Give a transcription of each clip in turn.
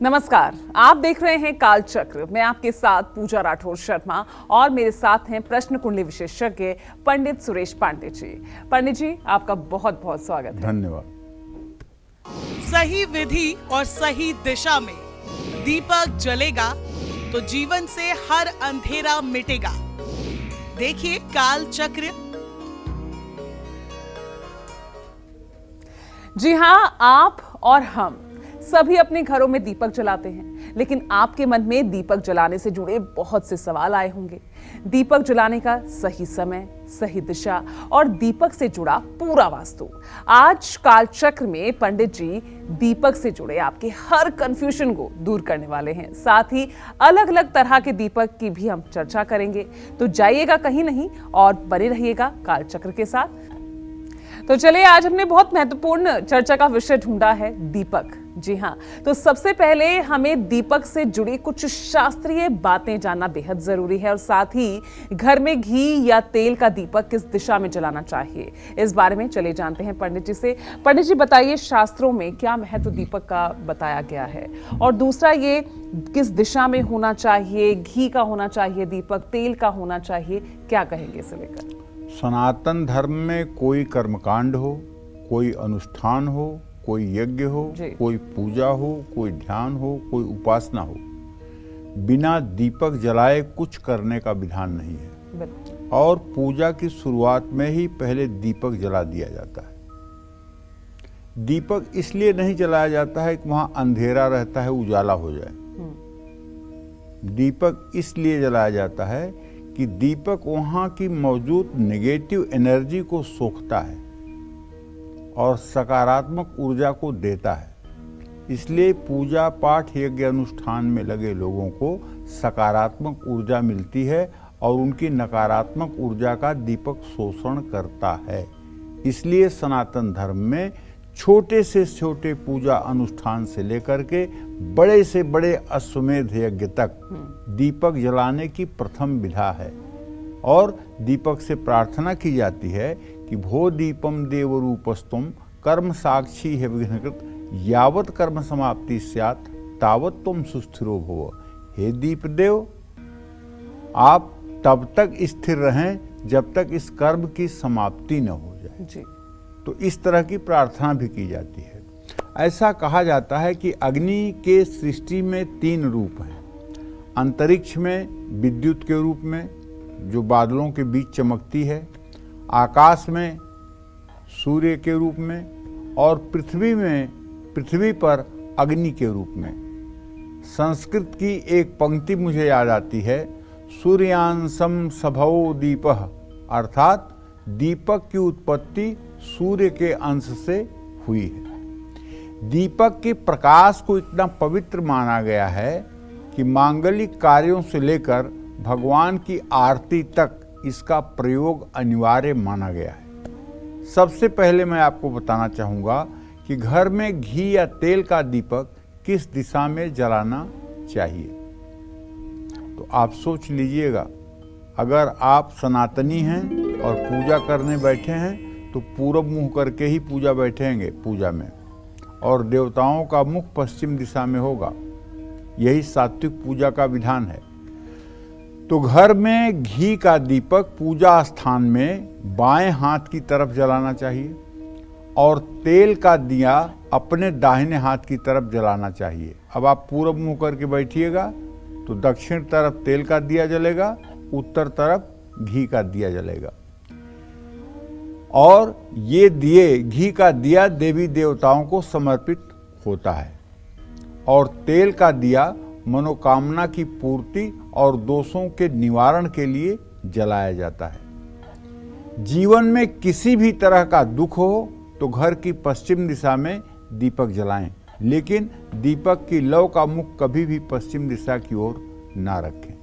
नमस्कार, आप देख रहे हैं काल चक्र। मैं आपके साथ पूजा राठौर शर्मा और मेरे साथ हैं प्रश्न कुंडली विशेषज्ञ पंडित सुरेश पांडे जी। पंडित जी, आपका बहुत बहुत स्वागत है। धन्यवाद। सही विधि और सही दिशा में दीपक जलेगा तो जीवन से हर अंधेरा मिटेगा। देखिए काल चक्र। जी हाँ, आप और हम सभी अपने घरों में दीपक जलाते हैं, लेकिन आपके मन में दीपक जलाने से जुड़े बहुत से सवाल आए होंगे। दीपक जलाने का सही समय, सही दिशा और दीपक से जुड़ा पूरा वास्तु। आज काल चक्र में पंडित जी दीपक से जुड़े आपके हर कंफ्यूजन को दूर करने वाले हैं। साथ ही अलग अलग तरह के दीपक की भी हम चर्चा करेंगे। तो जाइएगा कहीं नहीं और बने रहिएगा काल चक्र के साथ। तो चलिए, आज हमने बहुत महत्वपूर्ण चर्चा का विषय ढूंढा है, दीपक। जी हाँ, तो सबसे पहले हमें दीपक से जुड़ी कुछ शास्त्रीय बातें जानना बेहद जरूरी है और साथ ही घर में घी या तेल का दीपक किस दिशा में जलाना चाहिए, इस बारे में चले जानते हैं पंडित जी से। पंडित जी बताइए, शास्त्रों में क्या महत्व दीपक का बताया गया है, और दूसरा ये किस दिशा में होना चाहिए, घी का होना चाहिए दीपक, तेल का होना चाहिए, क्या कहेंगे इसे लेकर? सनातन धर्म में कोई कर्मकांड हो, कोई अनुष्ठान हो, कोई यज्ञ हो, कोई पूजा हो, कोई ध्यान हो, कोई उपासना हो, बिना दीपक जलाए कुछ करने का विधान नहीं है। और पूजा की शुरुआत में ही पहले दीपक जला दिया जाता है। दीपक इसलिए नहीं जलाया जाता है कि वहां अंधेरा रहता है, उजाला हो जाए। दीपक इसलिए जलाया जाता है कि दीपक वहां की मौजूद नेगेटिव एनर्जी को सोखता है और सकारात्मक ऊर्जा को देता है। इसलिए पूजा पाठ यज्ञ अनुष्ठान में लगे लोगों को सकारात्मक ऊर्जा मिलती है और उनकी नकारात्मक ऊर्जा का दीपक शोषण करता है। इसलिए सनातन धर्म में छोटे से छोटे पूजा अनुष्ठान से लेकर के बड़े से बड़े अश्वमेध यज्ञ तक दीपक जलाने की प्रथम विधा है। और दीपक से प्रार्थना की जाती है कि भो दीपम देव रूपस्तुम कर्म साक्षी है विघ्नकृत यावत कर्म समाप्ति स्यात् तावत तुम सुस्थिरो भव। हे दीप देव, आप तब तक स्थिर रहें जब तक इस कर्म की समाप्ति न हो जाए जी। तो इस तरह की प्रार्थना भी की जाती है। ऐसा कहा जाता है कि अग्नि के सृष्टि में 3 रूप हैं। अंतरिक्ष में विद्युत के रूप में, जो बादलों के बीच चमकती है, आकाश में सूर्य के रूप में, और पृथ्वी पर अग्नि के रूप में। संस्कृत की एक पंक्ति मुझे याद आती है, सूर्यांशम सभो दीपः, अर्थात दीपक की उत्पत्ति सूर्य के अंश से हुई है। दीपक के प्रकाश को इतना पवित्र माना गया है कि मांगलिक कार्यों से लेकर भगवान की आरती तक इसका प्रयोग अनिवार्य माना गया है। सबसे पहले मैं आपको बताना चाहूँगा कि घर में घी या तेल का दीपक किस दिशा में जलाना चाहिए। तो आप सोच लीजिएगा, अगर आप सनातनी हैं और पूजा करने बैठे हैं तो पूरब मुंह करके ही पूजा बैठेंगे पूजा में, और देवताओं का मुख पश्चिम दिशा में होगा। यही सात्विक पूजा का विधान है। तो घर में घी का दीपक पूजा स्थान में बाएं हाथ की तरफ जलाना चाहिए और तेल का दिया अपने दाहिने हाथ की तरफ जलाना चाहिए। अब आप पूरब मुंह करके बैठिएगा तो दक्षिण तरफ तेल का दिया जलेगा, उत्तर तरफ घी का दिया जलेगा। और ये दिए, घी का दिया देवी देवताओं को समर्पित होता है और तेल का दिया मनोकामना की पूर्ति और दोषों के निवारण के लिए जलाया जाता है। जीवन में किसी भी तरह का दुख हो तो घर की पश्चिम दिशा में दीपक जलाएं, लेकिन दीपक की लौ का मुख कभी भी पश्चिम दिशा की ओर ना रखें।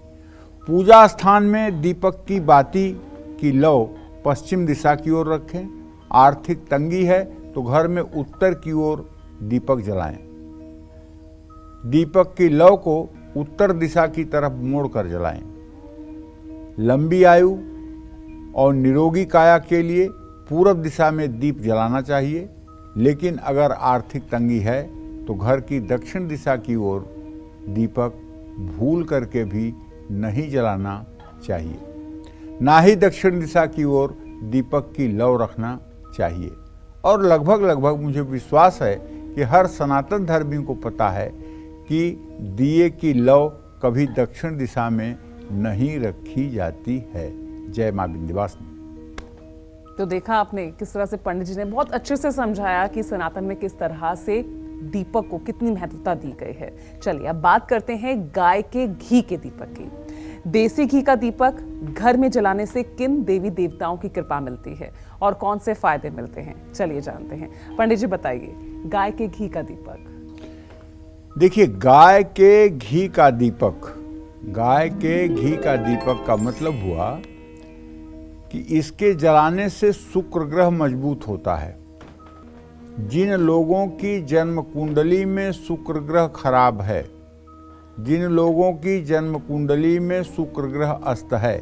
पूजा स्थान में दीपक की बाती की लौ पश्चिम दिशा की ओर रखें। आर्थिक तंगी है तो घर में उत्तर की ओर दीपक जलाएं। दीपक की लौ को उत्तर दिशा की तरफ मोड़कर जलाएं। लंबी आयु और निरोगी काया के लिए पूर्व दिशा में दीप जलाना चाहिए, लेकिन अगर आर्थिक तंगी है तो घर की दक्षिण दिशा की ओर दीपक भूल करके भी नहीं जलाना चाहिए। ना ही दक्षिण दिशा की ओर दीपक की लौ रखना चाहिए। और लगभग मुझे विश्वास है कि हर सनातन धर्मी को पता है कि दिए की लौ कभी दक्षिण दिशा में नहीं रखी जाती है। जय मां विंध्यवासिनी। तो देखा आपने किस तरह से पंडित जी ने बहुत अच्छे से समझाया कि सनातन में किस तरह से दीपक को कितनी महत्वता दी गई है। चलिए अब बात करते हैं गाय के घी के दीपक की। देसी घी का दीपक घर में जलाने से किन देवी देवताओं की कृपा मिलती है और कौन से फायदे मिलते हैं, चलिए जानते हैं। पंडित जी बताइए, गाय के घी का दीपक। देखिए, गाय के घी का दीपक, गाय के घी का दीपक का मतलब हुआ कि इसके जलाने से शुक्र ग्रह मजबूत होता है। जिन लोगों की जन्म कुंडली में शुक्र ग्रह खराब है, जिन लोगों की जन्म कुंडली में शुक्र ग्रह अस्त है,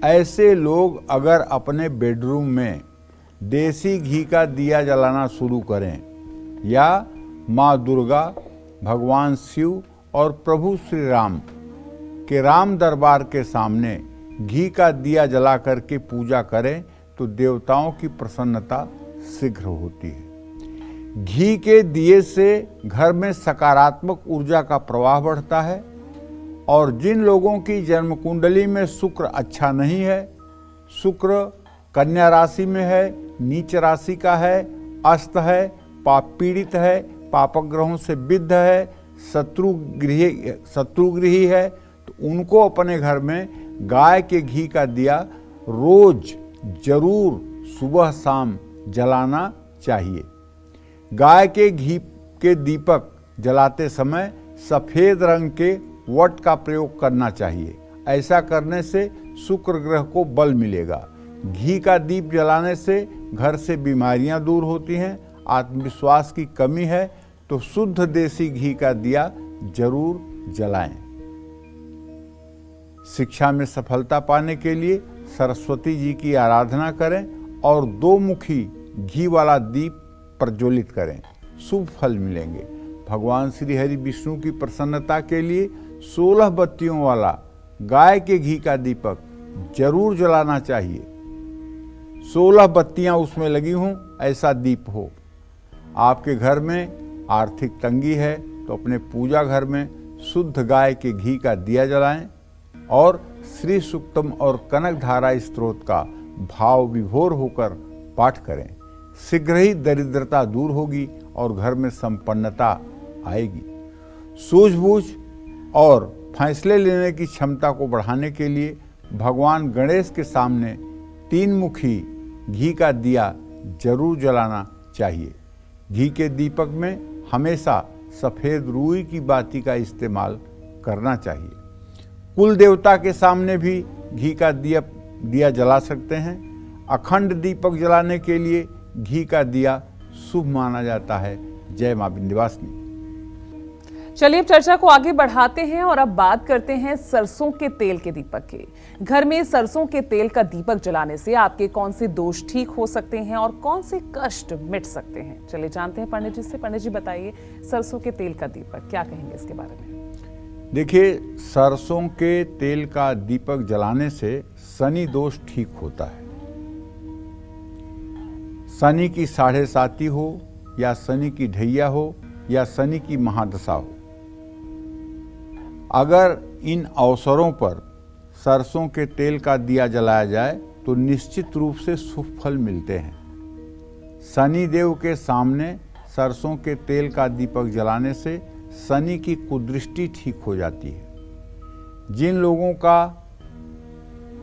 ऐसे लोग अगर अपने बेडरूम में देसी घी का दिया जलाना शुरू करें या माँ दुर्गा, भगवान शिव और प्रभु श्री राम के राम दरबार के सामने घी का दिया जला करके पूजा करें तो देवताओं की प्रसन्नता शीघ्र होती है। घी के दिए से घर में सकारात्मक ऊर्जा का प्रवाह बढ़ता है। और जिन लोगों की जन्म कुंडली में शुक्र अच्छा नहीं है, शुक्र कन्या राशि में है, नीच राशि का है, अस्त है, पाप पीड़ित है, पापक ग्रहों से विद्ध है, शत्रुगृही है, तो उनको अपने घर में गाय के घी का दिया रोज जरूर सुबह शाम जलाना चाहिए। गाय के घी के दीपक जलाते समय सफेद रंग के वट का प्रयोग करना चाहिए। ऐसा करने से शुक्र ग्रह को बल मिलेगा। घी का दीप जलाने से घर से बीमारियां दूर होती हैं। आत्मविश्वास की कमी है तो शुद्ध देसी घी का दिया जरूर जलाएं। शिक्षा में सफलता पाने के लिए सरस्वती जी की आराधना करें और 2 मुखी घी वाला दीप प्रज्वलित करें, शुभ फल मिलेंगे। भगवान श्री हरि विष्णु की प्रसन्नता के लिए 16 बत्तियों वाला गाय के घी का दीपक जरूर जलाना चाहिए। 16 बत्तियां उसमें लगी हों, ऐसा दीप हो। आपके घर में आर्थिक तंगी है तो अपने पूजा घर में शुद्ध गाय के घी का दिया जलाएं और श्री सूक्तम और कनक धारा स्त्रोत का भाव विभोर होकर पाठ करें। शीघ्र ही दरिद्रता दूर होगी और घर में संपन्नता आएगी। सूझबूझ और फैसले लेने की क्षमता को बढ़ाने के लिए भगवान गणेश के सामने 3 मुखी घी का दिया जरूर जलाना चाहिए। घी के दीपक में हमेशा सफेद रुई की बाती का इस्तेमाल करना चाहिए। कुल देवता के सामने भी घी का दिया जला सकते हैं। अखंड दीपक जलाने के लिए घी का दिया शुभ माना जाता है। जय मां विंध्यवासिनी। चलिए अब चर्चा को आगे बढ़ाते हैं और अब बात करते हैं सरसों के तेल के दीपक की। घर में सरसों के तेल का दीपक जलाने से आपके कौन से दोष ठीक हो सकते हैं और कौन से कष्ट मिट सकते हैं, चलिए जानते हैं पंडित जी से। पंडित जी बताइए, सरसों के तेल का दीपक क्या कहेंगे इसके बारे में? देखिए, सरसों के तेल का दीपक जलाने से शनि दोष ठीक होता है। शनि की 7.5 हो या शनि की ढैया हो या शनि की महादशा हो, अगर इन अवसरों पर सरसों के तेल का दिया जलाया जाए तो निश्चित रूप से शुभ फल मिलते हैं। शनि देव के सामने सरसों के तेल का दीपक जलाने से शनि की कुदृष्टि ठीक हो जाती है। जिन लोगों का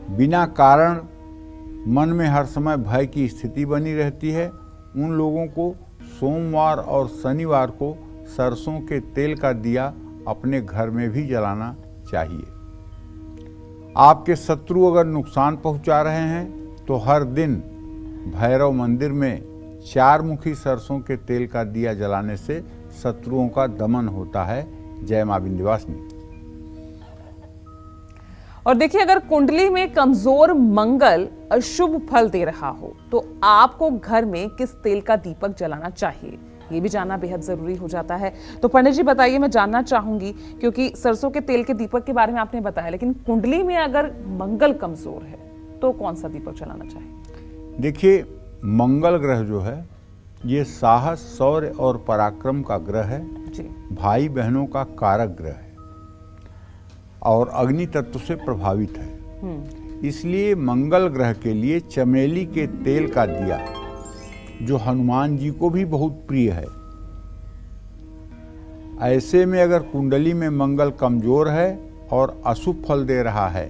बिना कारण मन में हर समय भय की स्थिति बनी रहती है, उन लोगों को सोमवार और शनिवार को सरसों के तेल का दिया अपने घर में भी जलाना चाहिए। आपके शत्रु अगर नुकसान पहुंचा रहे हैं तो हर दिन भैरव मंदिर में 4 मुखी सरसों के तेल का दिया जलाने से शत्रुओं का दमन होता है। जय मां विंध्यवासिनी। और देखिए, अगर कुंडली में कमजोर मंगल अशुभ फल दे रहा हो तो आपको घर में किस तेल का दीपक जलाना चाहिए, ये भी जानना बेहद जरूरी हो जाता है। तो पंडित जी बताइए, मैं जानना चाहूंगी, क्योंकि सरसों के तेल के दीपक के बारे में आपने बताया, लेकिन कुंडली में अगर मंगल कमजोर है तो कौन सा दीपक जलाना चाहिए? देखिए, मंगल ग्रह जो है ये साहस, शौर्य और पराक्रम का ग्रह है जी। भाई बहनों का कारक ग्रह है और अग्नि तत्व से प्रभावित है। इसलिए मंगल ग्रह के लिए चमेली के तेल का दिया, जो हनुमान जी को भी बहुत प्रिय है, ऐसे में अगर कुंडली में मंगल कमजोर है और अशुभ फल दे रहा है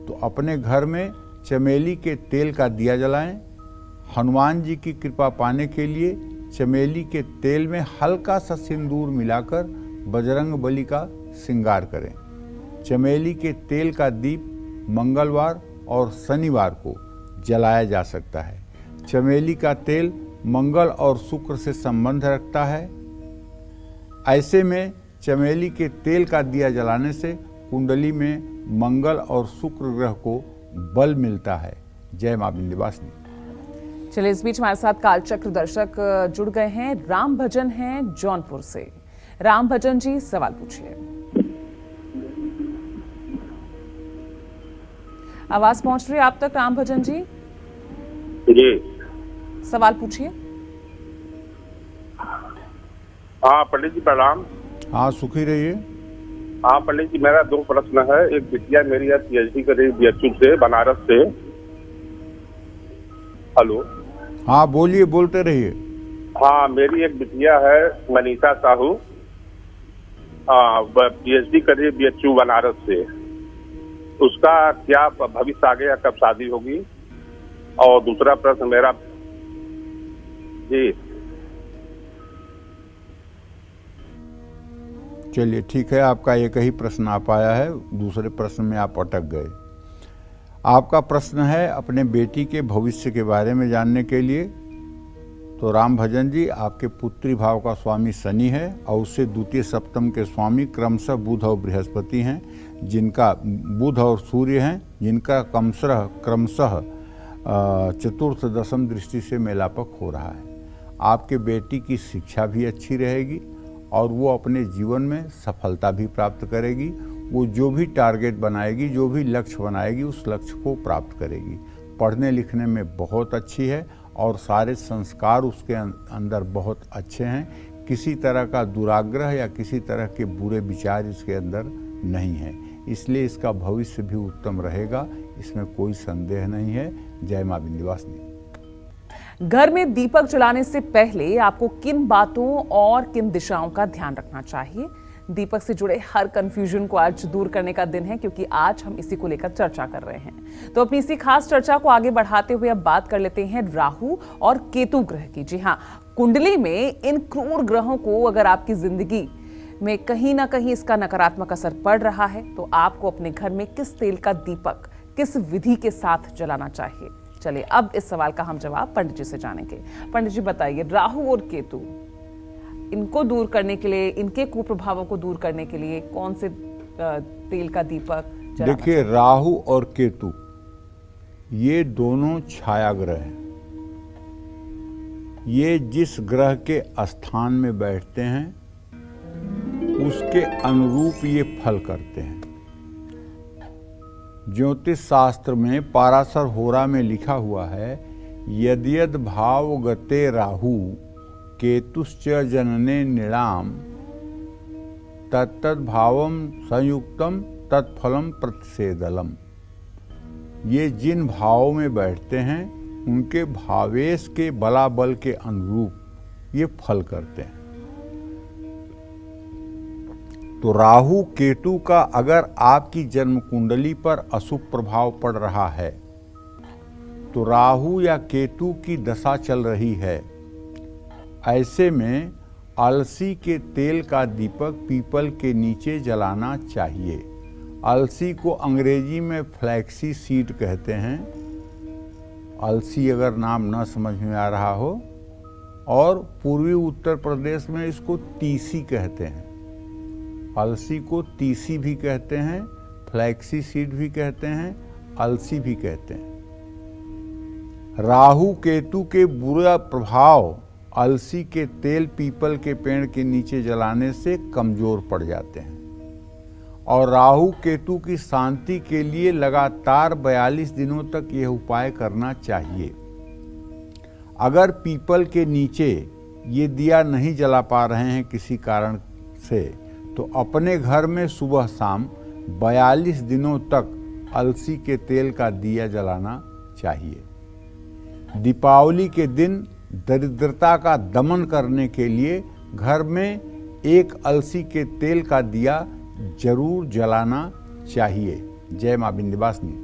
तो अपने घर में चमेली के तेल का दिया जलाएं। हनुमान जी की कृपा पाने के लिए चमेली के तेल में हल्का सा सिंदूर मिलाकर बजरंग बली का श्रृंगार करें। चमेली के तेल का दीप मंगलवार और शनिवार को जलाया जा सकता है। चमेली का तेल मंगल और शुक्र से संबंध रखता है। ऐसे में चमेली के तेल का दिया जलाने से कुंडली में मंगल और शुक्र ग्रह को बल मिलता है। जय मां विंध्यवासिनी। चलिए, इस बीच हमारे साथ कालचक्र दर्शक जुड़ गए हैं। राम भजन हैं जौनपुर से। राम भजन जी, सवाल पूछिए। आवाज पहुंच रही है आप तक राम भजन जी? जी, सवाल पूछिए। हाँ पंडित जी प्रणाम। हाँ, सुखी रहिए। हाँ पंडित जी, मेरा 2 प्रश्न है। एक बिटिया मेरी है PhD कर रही है BHU से, बनारस से। हेलो। हाँ बोलिए, बोलते रहिए। हाँ, मेरी एक बिटिया है मनीषा साहू, PhD कर रही है BHU बनारस से। उसका क्या भविष्य आगे, या कब शादी होगी? और दूसरा प्रश्न मेरा जी। चलिए ठीक है, आपका एक ही प्रश्न आ पाया है, दूसरे प्रश्न में आप अटक गए। आपका प्रश्न है अपने बेटी के भविष्य के बारे में जानने के लिए। तो राम भजन जी, आपके पुत्री भाव का स्वामी शनि है और उससे द्वितीय सप्तम के स्वामी क्रमशः बुध और बृहस्पति हैं, जिनका बुध और सूर्य हैं, जिनका क्रमशः चतुर्थ दशम दृष्टि से मेलापक हो रहा है। आपके बेटी की शिक्षा भी अच्छी रहेगी और वो अपने जीवन में सफलता भी प्राप्त करेगी। वो जो भी टारगेट बनाएगी, जो भी लक्ष्य बनाएगी, उस लक्ष्य को प्राप्त करेगी। पढ़ने लिखने में बहुत अच्छी है और सारे संस्कार उसके अंदर बहुत अच्छे हैं। किसी तरह का दुराग्रह या किसी तरह के बुरे विचार इसके अंदर नहीं है, इसलिए इसका भविष्य भी उत्तम रहेगा, इसमें कोई संदेह नहीं है। जय मां विंध्यवासिनी। घर में दीपक जलाने से पहले आपको किन बातों और किन दिशाओं का ध्यान रखना चाहिए? दीपक से जुड़े हर कंफ्यूजन को आज दूर करने का दिन है, क्योंकि आज हम इसी को लेकर चर्चा कर रहे हैं। तो अपनी इसी खास चर्चा को आगे बढ़ाते हुए अब बात कर लेते हैं राहु और केतु ग्रह की। जी हाँ, कुंडली में इन क्रूर ग्रहों को अगर आपकी जिंदगी में कहीं ना कहीं इसका नकारात्मक असर पड़ रहा है तो आपको अपने घर में किस तेल का दीपक किस विधि के साथ जलाना चाहिए? चलिए, अब इस सवाल का हम जवाब पंडित जी से जानेंगे। पंडित जी बताइए, राहु और केतु, इनको दूर करने के लिए, इनके कुप्रभावों को दूर करने के लिए कौन से तेल का दीपक जलाना? देखिए, राहु और केतु ये दोनों छाया ग्रह हैं। ये जिस ग्रह के स्थान में बैठते हैं उसके अनुरूप ये फल करते हैं। ज्योतिष शास्त्र में पाराशर होरा में लिखा हुआ है, यद्यद भाव गते राहु केतुश्च जनने निणाम तत्तद भावम संयुक्तम तत्फलम प्रतिषेदलम। ये जिन भावों में बैठते हैं उनके भावेश के बलाबल के अनुरूप ये फल करते हैं। तो राहु केतु का अगर आपकी जन्म कुंडली पर अशुभ प्रभाव पड़ रहा है, तो राहु या केतु की दशा चल रही है, ऐसे में अलसी के तेल का दीपक पीपल के नीचे जलाना चाहिए। अलसी को अंग्रेजी में फ्लैक्सी सीड कहते हैं। अलसी अगर नाम न समझ में आ रहा हो, और पूर्वी उत्तर प्रदेश में इसको तीसी कहते हैं। अलसी को तीसी भी कहते हैं, फ्लैक्सी सीड भी कहते हैं, अलसी भी कहते हैं। राहु केतु के बुरा प्रभाव अलसी के तेल पीपल के पेड़ के नीचे जलाने से कमजोर पड़ जाते हैं। और राहु केतु की शांति के लिए लगातार 42 दिनों तक यह उपाय करना चाहिए। अगर पीपल के नीचे ये दिया नहीं जला पा रहे हैं किसी कारण से, तो अपने घर में सुबह शाम 42 दिनों तक अलसी के तेल का दिया जलाना चाहिए। दीपावली के दिन दरिद्रता का दमन करने के लिए घर में एक अलसी के तेल का दिया जरूर जलाना चाहिए। जय मां विंध्यवासिनी।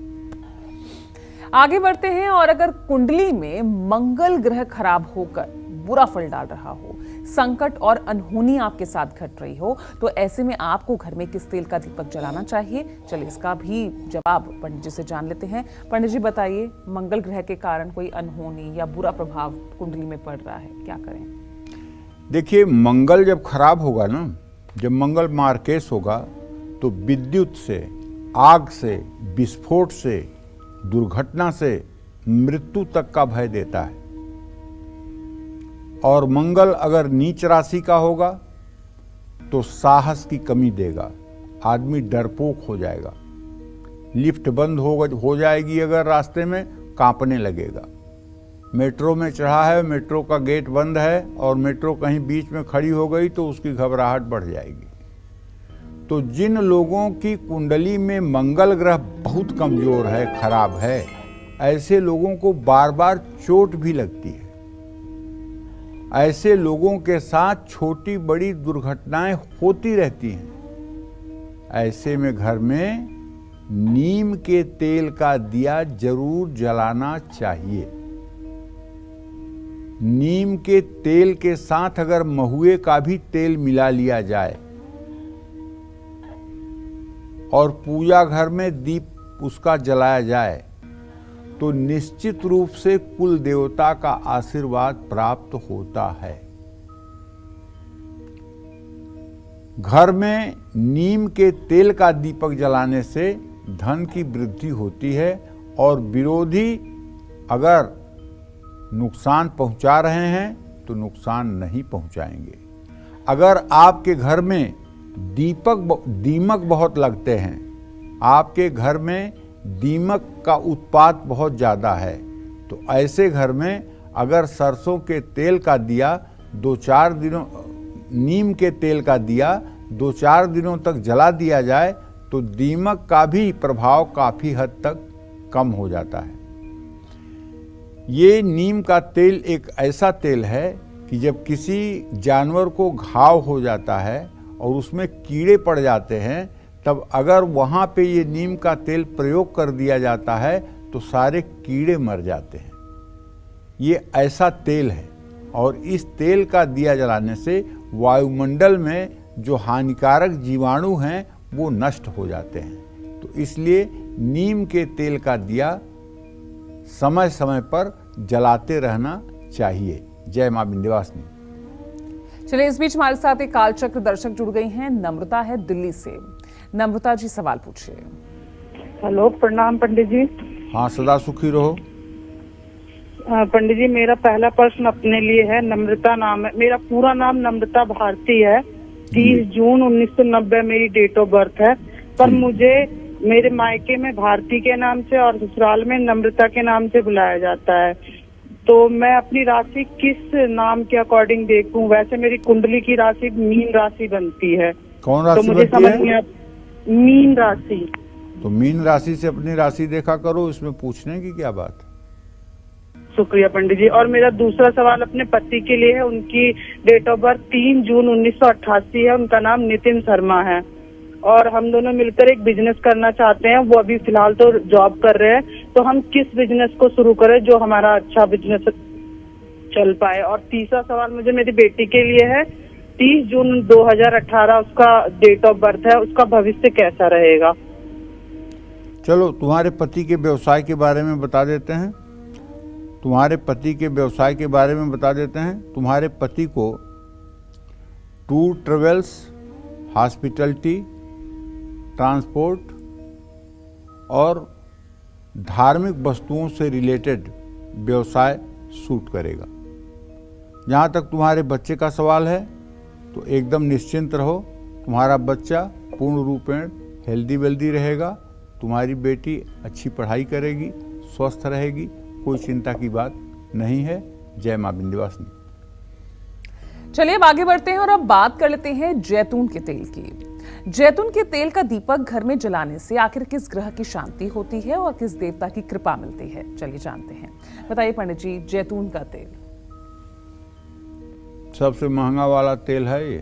आगे बढ़ते हैं। और अगर कुंडली में मंगल ग्रह खराब होकर बुरा फल डाल रहा हो, संकट और अनहोनी आपके साथ घट रही हो, तो ऐसे में आपको घर में किस तेल का दीपक जलाना चाहिए? चलिए इसका भी जवाब पंडित जी से जान लेते हैं। पंडित जी बताइए, मंगल ग्रह के कारण कोई अनहोनी या बुरा प्रभाव कुंडली में पड़ रहा है, क्या करें? देखिए, मंगल जब खराब होगा ना, जब मंगल मार्केश होगा, तो विद्युत से, आग से, विस्फोट से, दुर्घटना से मृत्यु तक का भय देता है। और मंगल अगर नीच राशि का होगा तो साहस की कमी देगा, आदमी डरपोक हो जाएगा, लिफ्ट बंद हो जाएगी, अगर रास्ते में कांपने लगेगा। मेट्रो में चढ़ा है, मेट्रो का गेट बंद है और मेट्रो कहीं बीच में खड़ी हो गई तो उसकी घबराहट बढ़ जाएगी। तो जिन लोगों की कुंडली में मंगल ग्रह बहुत कमजोर है, खराब है, ऐसे लोगों को बार बार चोट भी लगती है। ऐसे लोगों के साथ छोटी बड़ी दुर्घटनाएं होती रहती हैं। ऐसे में घर में नीम के तेल का दिया जरूर जलाना चाहिए। नीम के तेल के साथ अगर महुए का भी तेल मिला लिया जाए और पूजा घर में दीप उसका जलाया जाए, तो निश्चित रूप से कुल देवता का आशीर्वाद प्राप्त होता है। घर में नीम के तेल का दीपक जलाने से धन की वृद्धि होती है और विरोधी अगर नुकसान पहुंचा रहे हैं तो नुकसान नहीं पहुंचाएंगे। अगर आपके घर में दीमक बहुत लगते हैं, आपके घर में दीमक का उत्पात बहुत ज़्यादा है, तो ऐसे घर में अगर सरसों के तेल का दिया 2-4 दिनों, नीम के तेल का दिया 2-4 दिनों तक जला दिया जाए तो दीमक का भी प्रभाव काफ़ी हद तक कम हो जाता है। ये नीम का तेल एक ऐसा तेल है कि जब किसी जानवर को घाव हो जाता है और उसमें कीड़े पड़ जाते हैं, तब अगर वहाँ पे ये नीम का तेल प्रयोग कर दिया जाता है तो सारे कीड़े मर जाते हैं। ये ऐसा तेल है और इस तेल का दिया जलाने से वायुमंडल में जो हानिकारक जीवाणु हैं वो नष्ट हो जाते हैं। तो इसलिए नीम के तेल का दिया समय समय पर जलाते रहना चाहिए। जय मां विंध्यवासिनी। चलिए, इस बीच हमारे साथ एक कालचक्र दर्शक जुड़ गई हैं। नम्रता है दिल्ली से। नम्रता जी, सवाल पूछिए। हेलो, प्रणाम पंडित जी। हाँ, सदा सुखी रहो। पंडित जी, मेरा पहला प्रश्न अपने लिए है। नम्रता नाम है मेरा, पूरा नाम नम्रता भारती है। 30 जून 1990 मेरी डेट ऑफ बर्थ है। पर मुझे मेरे मायके में भारती के नाम से और ससुराल में नम्रता के नाम से बुलाया जाता है। तो मैं अपनी राशि किस नाम के अकॉर्डिंग देखूं? वैसे मेरी कुंडली की राशि मीन राशि बनती है। कौन राशि तो मुझे बनती समझ है? नहीं, मीन राशि। तो मीन राशि से अपनी राशि देखा करो, इसमें पूछने की क्या बात है। शुक्रिया पंडित जी। और मेरा दूसरा सवाल अपने पति के लिए है। उनकी डेट ऑफ बर्थ 3 जून 1988 है। उनका नाम नितिन शर्मा है और हम दोनों मिलकर एक बिजनेस करना चाहते हैं। वो अभी फिलहाल तो जॉब कर रहे हैं, तो हम किस बिजनेस को शुरू करें जो हमारा अच्छा बिजनेस चल पाए। और तीसरा सवाल मुझे मेरी बेटी के लिए है। 30 जून 2018 उसका डेट ऑफ बर्थ है। उसका भविष्य कैसा रहेगा? चलो, तुम्हारे पति के व्यवसाय के बारे में बता देते हैं। तुम्हारे पति को टूर ट्रेवल्स, हॉस्पिटलिटी, ट्रांसपोर्ट और धार्मिक वस्तुओं से रिलेटेड व्यवसाय सूट करेगा। जहाँ तक तुम्हारे बच्चे का सवाल है तो एकदम निश्चिंत रहो, तुम्हारा बच्चा पूर्ण रूपेण हेल्दी वेल्दी रहेगा, तुम्हारी बेटी अच्छी पढ़ाई करेगी, स्वस्थ रहेगी, कोई चिंता की बात नहीं है। जय मां विंध्यवासिनी। चलिए अब आगे बढ़ते हैं और अब बात कर लेते हैं जैतून के तेल की। जैतून के तेल का दीपक घर में जलाने से आखिर किस ग्रह की शांति होती है और किस देवता की कृपा मिलती है, चलिए जानते हैं। बताइए पंडित जी, जैतून का तेल सबसे महंगा वाला तेल है ये।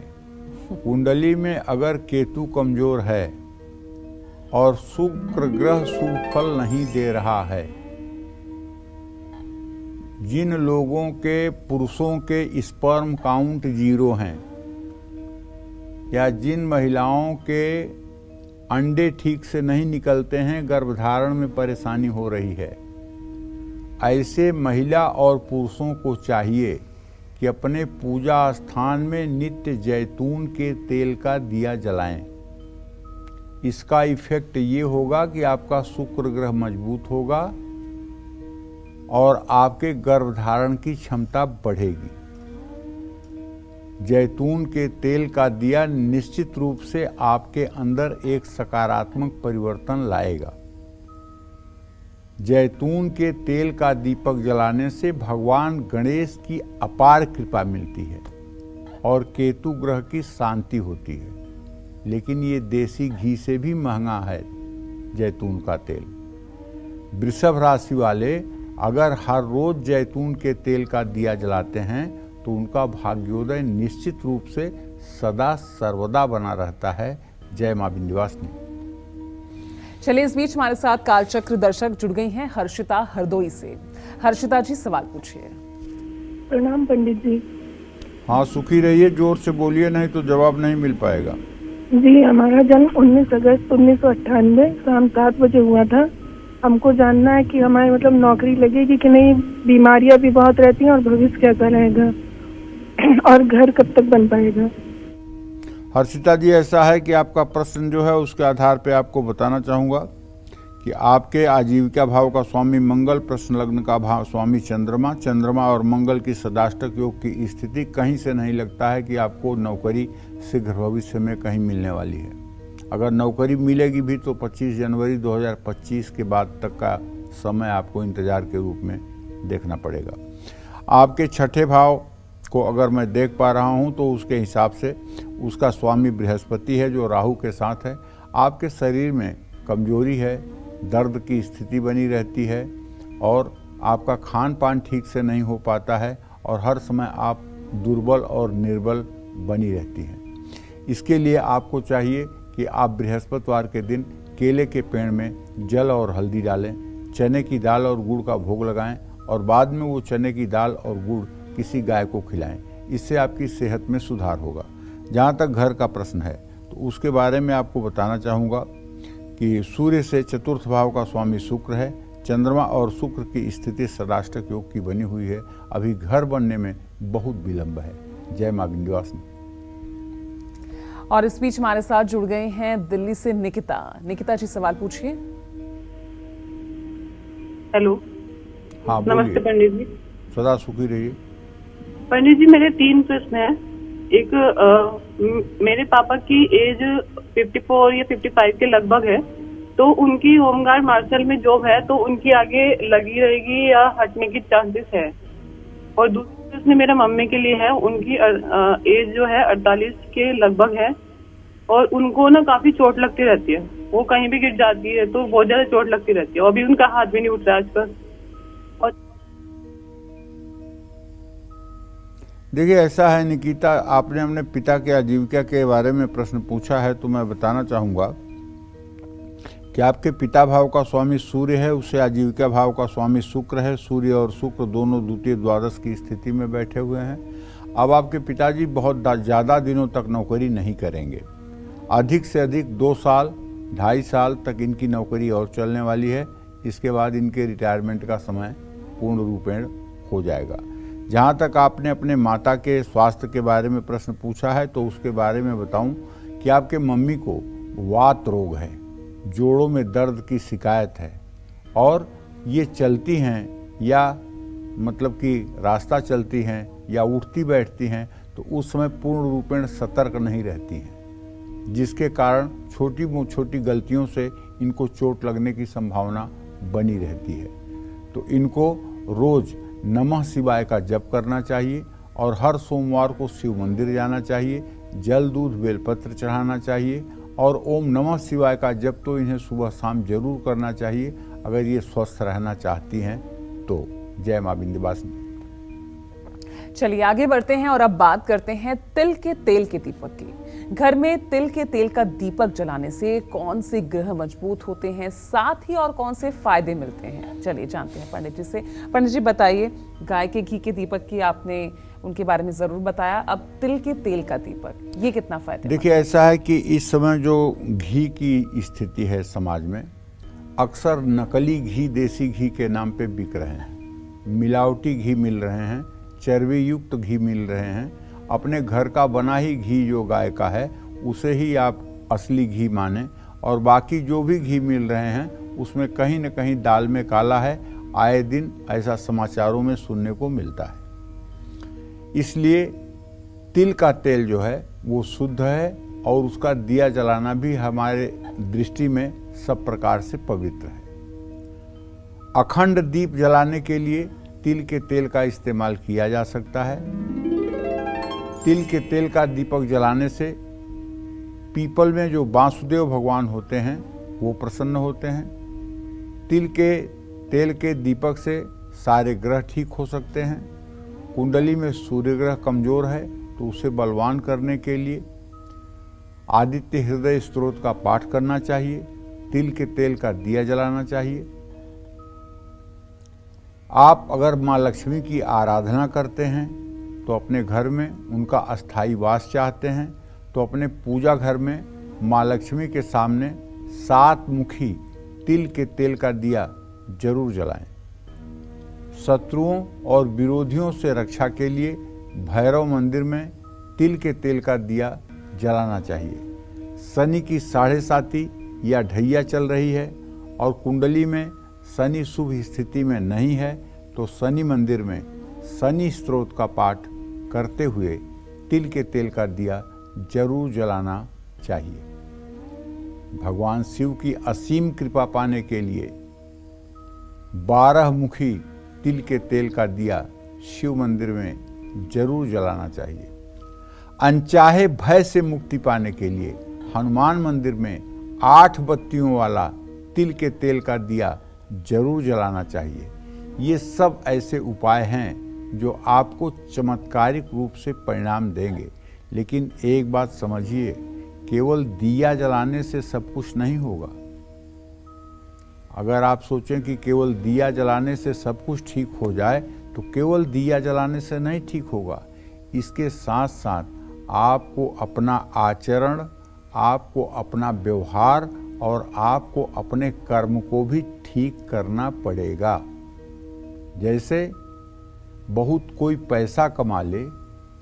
कुंडली में अगर केतु कमजोर है और शुक्र ग्रह शुभ फल नहीं दे रहा है, जिन लोगों के पुरुषों के स्पर्म काउंट 0 हैं या जिन महिलाओं के अंडे ठीक से नहीं निकलते हैं, गर्भधारण में परेशानी हो रही है, ऐसे महिला और पुरुषों को चाहिए कि अपने पूजा स्थान में नित्य जैतून के तेल का दिया जलाएं। इसका इफेक्ट ये होगा कि आपका शुक्र ग्रह मजबूत होगा और आपके गर्भधारण की क्षमता बढ़ेगी। जैतून के तेल का दिया निश्चित रूप से आपके अंदर एक सकारात्मक परिवर्तन लाएगा। जैतून के तेल का दीपक जलाने से भगवान गणेश की अपार कृपा मिलती है और केतु ग्रह की शांति होती है। लेकिन ये देसी घी से भी महंगा है जैतून का तेल। वृषभ राशि वाले अगर हर रोज जैतून के तेल का दिया जलाते हैं तो उनका भाग्योदय निश्चित रूप से सदा सर्वदा बना रहता है। जय मां विंध्यवासिनी। चलिए इस बीच हमारे साथ कालचक्र दर्शक जुड़ गई हैं हर्षिता हरदोई से। हर्षिता जी सवाल पूछिए। प्रणाम पंडित जी। हाँ, सुखी रहिए, जोर से बोलिए, नहीं तो जवाब नहीं मिल पाएगा। जी, हमारा जन्म 19 अगस्त 1998 शाम 7 बजे हुआ था। हमको जानना है कि हमारी मतलब नौकरी लगेगी कि नहीं, बीमारियां भी बहुत रहती हैं और भविष्य कैसा रहेगा और घर कब तक बन पाएगा। हर्षिता जी, ऐसा है कि आपका प्रश्न जो है उसके आधार पे आपको बताना चाहूँगा कि आपके आजीविका भाव का स्वामी मंगल, प्रश्न लग्न का भाव स्वामी चंद्रमा, चंद्रमा और मंगल की सदाष्टक योग की स्थिति कहीं से नहीं लगता है कि आपको नौकरी शीघ्र भविष्य में कहीं मिलने वाली है। अगर नौकरी मिलेगी भी तो 25 जनवरी 2025 के बाद तक का समय आपको इंतजार के रूप में देखना पड़ेगा। आपके छठे भाव को अगर मैं देख पा रहा हूं तो उसके हिसाब से उसका स्वामी बृहस्पति है जो राहु के साथ है। आपके शरीर में कमजोरी है, दर्द की स्थिति बनी रहती है और आपका खान पान ठीक से नहीं हो पाता है और हर समय आप दुर्बल और निर्बल बनी रहती हैं। इसके लिए आपको चाहिए कि आप बृहस्पतिवार के दिन केले के पेड़ में जल और हल्दी डालें, चने की दाल और गुड़ का भोग लगाएं और बाद में वो चने की दाल और गुड़ किसी गाय को खिलाएं। इससे आपकी सेहत में सुधार होगा। जहाँ तक घर का प्रश्न है तो उसके बारे में आपको बताना चाहूँगा कि सूर्य से चतुर्थ भाव का स्वामी शुक्र है। चंद्रमा और शुक्र की स्थिति सदाष्टक योग की बनी हुई है। अभी घर बनने में बहुत विलंब है। जय मां विंध्यवासिनी। और इस बीच हमारे साथ जुड़ गए हैं दिल्ली से निकिता। निकिता जी सवाल पूछिए। हेलो, हाँ, नमस्ते बोलिए। पंडित जी। सदा सुखी रहिए। पंडित जी, मेरे 3 प्रश्न हैं। एक, मेरे पापा की एज 54 या 55 के लगभग है, तो उनकी होमगार्ड मार्शल में जॉब है, तो उनकी आगे लगी रहेगी या हटने की चांसेस है। और दूसरा प्रश्न मेरा मम्मी के लिए है। उनकी एज जो है 48 के लगभग है और उनको ना काफी चोट लगती रहती है। वो कहीं भी गिर जाती है तो बहुत ज्यादा चोट लगती रहती है और अभी उनका हाथ भी नहीं उठ रहा आजकल। और देखिए, ऐसा है निकिता, आपने अपने पिता के आजीविका के बारे में प्रश्न पूछा है तो मैं बताना चाहूँगा कि आपके पिता भाव का स्वामी सूर्य है, उससे आजीविका भाव का स्वामी शुक्र है। सूर्य और शुक्र दोनों द्वितीय द्वादश की स्थिति में बैठे हुए हैं। अब आपके पिताजी बहुत ज़्यादा दिनों तक नौकरी नहीं करेंगे। अधिक से अधिक 2 साल 2.5 साल तक इनकी नौकरी और चलने वाली है। इसके बाद इनके रिटायरमेंट का समय पूर्ण रूपेण हो जाएगा। जहाँ तक आपने अपने माता के स्वास्थ्य के बारे में प्रश्न पूछा है तो उसके बारे में बताऊं कि आपके मम्मी को वात रोग है, जोड़ों में दर्द की शिकायत है और ये चलती हैं या मतलब कि रास्ता चलती हैं या उठती बैठती हैं तो उस समय पूर्ण रूपेण सतर्क नहीं रहती हैं, जिसके कारण छोटी छोटी गलतियों से इनको चोट लगने की संभावना बनी रहती है। तो इनको रोज नमः शिवाय का जप करना चाहिए और हर सोमवार को शिव मंदिर जाना चाहिए, जल दूध बेलपत्र चढ़ाना चाहिए और ओम नमः शिवाय का जप तो इन्हें सुबह शाम जरूर करना चाहिए अगर ये स्वस्थ रहना चाहती हैं तो। जय मां विंध्यवासिनी। चलिए आगे बढ़ते हैं और अब बात करते हैं तिल के तेल के दीपक की। घर में तिल के तेल का दीपक जलाने से कौन से ग्रह मजबूत होते हैं, साथ ही और कौन से फायदे मिलते हैं, चलिए जानते हैं पंडित जी से। पंडित जी बताइए, गाय के घी के दीपक की आपने उनके बारे में जरूर बताया, अब तिल के तेल का दीपक ये कितना फायदा? देखिए ऐसा है कि इस समय जो घी की स्थिति है समाज में, अक्सर नकली घी देसी घी के नाम पे बिक रहे हैं, मिलावटी घी मिल रहे हैं, चर्बी युक्त घी मिल रहे हैं। अपने घर का बना ही घी जो गाय का है उसे ही आप असली घी माने और बाकी जो भी घी मिल रहे हैं उसमें कहीं न कहीं दाल में काला है। आए दिन ऐसा समाचारों में सुनने को मिलता है। इसलिए तिल का तेल जो है वो शुद्ध है और उसका दिया जलाना भी हमारे दृष्टि में सब प्रकार से पवित्र है। अखंड दीप जलाने के लिए तिल के तेल का इस्तेमाल किया जा सकता है। तिल के तेल का दीपक जलाने से पीपल में जो वासुदेव भगवान होते हैं वो प्रसन्न होते हैं। तिल के तेल के दीपक से सारे ग्रह ठीक हो सकते हैं। कुंडली में सूर्य ग्रह कमजोर है तो उसे बलवान करने के लिए आदित्य हृदय स्तोत्र का पाठ करना चाहिए, तिल के तेल का दिया जलाना चाहिए। आप अगर माँ लक्ष्मी की आराधना करते हैं तो अपने घर में उनका अस्थायी वास चाहते हैं तो अपने पूजा घर में माँ लक्ष्मी के सामने 7 मुखी तिल के तेल का दिया जरूर जलाएं। शत्रुओं और विरोधियों से रक्षा के लिए भैरव मंदिर में तिल के तेल का दिया जलाना चाहिए। शनि की 7.5 या ढैया चल रही है और कुंडली में शनि शुभ स्थिति में नहीं है तो शनि मंदिर में शनि स्तोत्र का पाठ करते हुए तिल के तेल का दिया जरूर जलाना चाहिए। भगवान शिव की असीम कृपा पाने के लिए 12 मुखी तिल के तेल का दिया शिव मंदिर में जरूर जलाना चाहिए। अनचाहे भय से मुक्ति पाने के लिए हनुमान मंदिर में 8 बत्तियों वाला तिल के तेल का दिया जरूर जलाना चाहिए। ये सब ऐसे उपाय हैं जो आपको चमत्कारिक रूप से परिणाम देंगे। लेकिन एक बात समझिए, केवल दिया जलाने से सब कुछ नहीं होगा। अगर आप सोचें कि केवल दिया जलाने से सब कुछ ठीक हो जाए तो केवल दिया जलाने से नहीं ठीक होगा। इसके साथ साथ आपको अपना आचरण, आपको अपना व्यवहार और आपको अपने कर्म को भी ठीक करना पड़ेगा। जैसे बहुत कोई पैसा कमा ले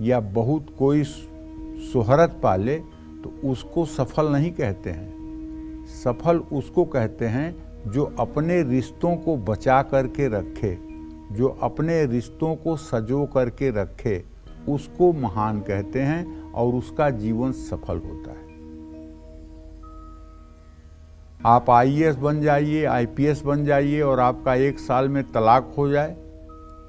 या बहुत कोई शोहरत पा ले तो उसको सफल नहीं कहते हैं। सफल उसको कहते हैं जो अपने रिश्तों को बचा करके रखे, जो अपने रिश्तों को सजो करके रखे, उसको महान कहते हैं और उसका जीवन सफल होता है। आप आईएएस बन जाइए, आईपीएस बन जाइए और आपका 1 साल में तलाक हो जाए,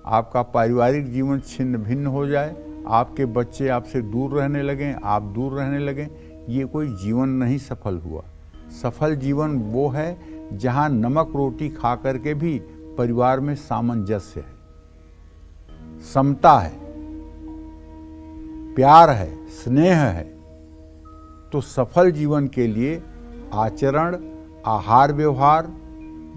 आपका पारिवारिक जीवन छिन्न भिन्न हो जाए, आपके बच्चे आपसे दूर रहने लगें, आप दूर रहने लगें, ये कोई जीवन नहीं सफल हुआ। सफल जीवन वो है जहाँ नमक रोटी खा करके भी परिवार में सामंजस्य है, समता है, प्यार है, स्नेह है। तो सफल जीवन के लिए आचरण, आहार व्यवहार,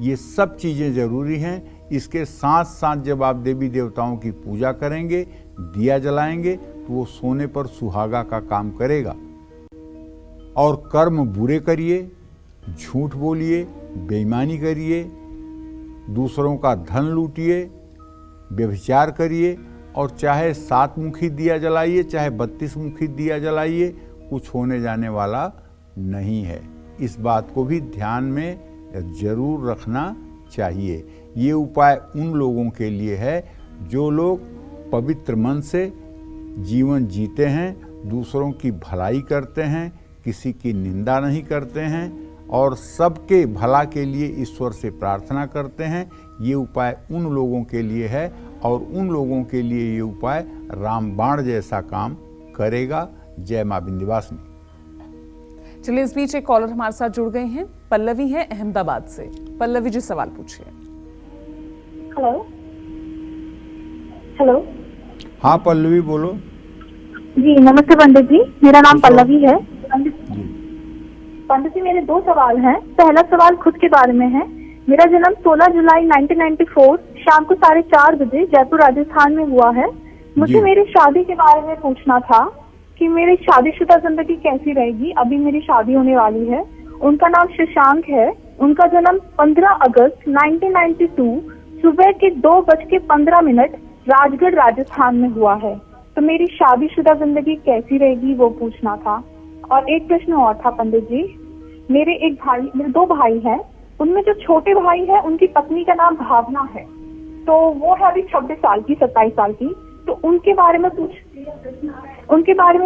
ये सब चीज़ें जरूरी हैं। इसके साथ साथ जब आप देवी देवताओं की पूजा करेंगे, दिया जलाएंगे तो वो सोने पर सुहागा का काम करेगा। और कर्म बुरे करिए, झूठ बोलिए, बेईमानी करिए, दूसरों का धन लूटिए, व्यभिचार करिए और चाहे 7 मुखी दिया जलाइए, चाहे 32 मुखी दिया जलाइए, कुछ होने जाने वाला नहीं है। इस बात को भी ध्यान में जरूर रखना चाहिए। ये उपाय उन लोगों के लिए है जो लोग पवित्र मन से जीवन जीते हैं, दूसरों की भलाई करते हैं, किसी की निंदा नहीं करते हैं और सबके भला के लिए ईश्वर से प्रार्थना करते हैं, ये उपाय उन लोगों के लिए है और उन लोगों के लिए ये उपाय रामबाण जैसा काम करेगा। जय मां विंध्यवासिनी। चलिए, इस बीच एक कॉलर हमारे साथ जुड़ गए हैं। पल्लवी है अहमदाबाद से। पल्लवी जी, सवाल पूछिए। Hello hello. हाँ पल्लवी, बोलो। जी नमस्ते पंडित जी, मेरा नाम पल्लवी है। जी। पंडित जी, मेरे 2 सवाल हैं। पहला सवाल खुद के बारे में है। मेरा जन्म 16 जुलाई 1994 शाम को 4:30 बजे जयपुर राजस्थान में हुआ है। मुझे मेरी शादी के बारे में पूछना था कि मेरी शादीशुदा जिंदगी कैसी रहेगी। अभी मेरी शादी होने वाली है। उनका नाम शशांक है। उनका जन्म 15 अगस्त 1992 सुबह के 2:15 राजगढ़ राजस्थान में हुआ है। तो मेरी शादीशुदा जिंदगी कैसी रहेगी वो पूछना था। और एक प्रश्न और था पंडित जी, मेरे 2 भाई हैं। उनमें जो छोटे भाई है उनकी पत्नी का नाम भावना है, तो वो है अभी 26 साल की, 27 साल की। तो उनके बारे में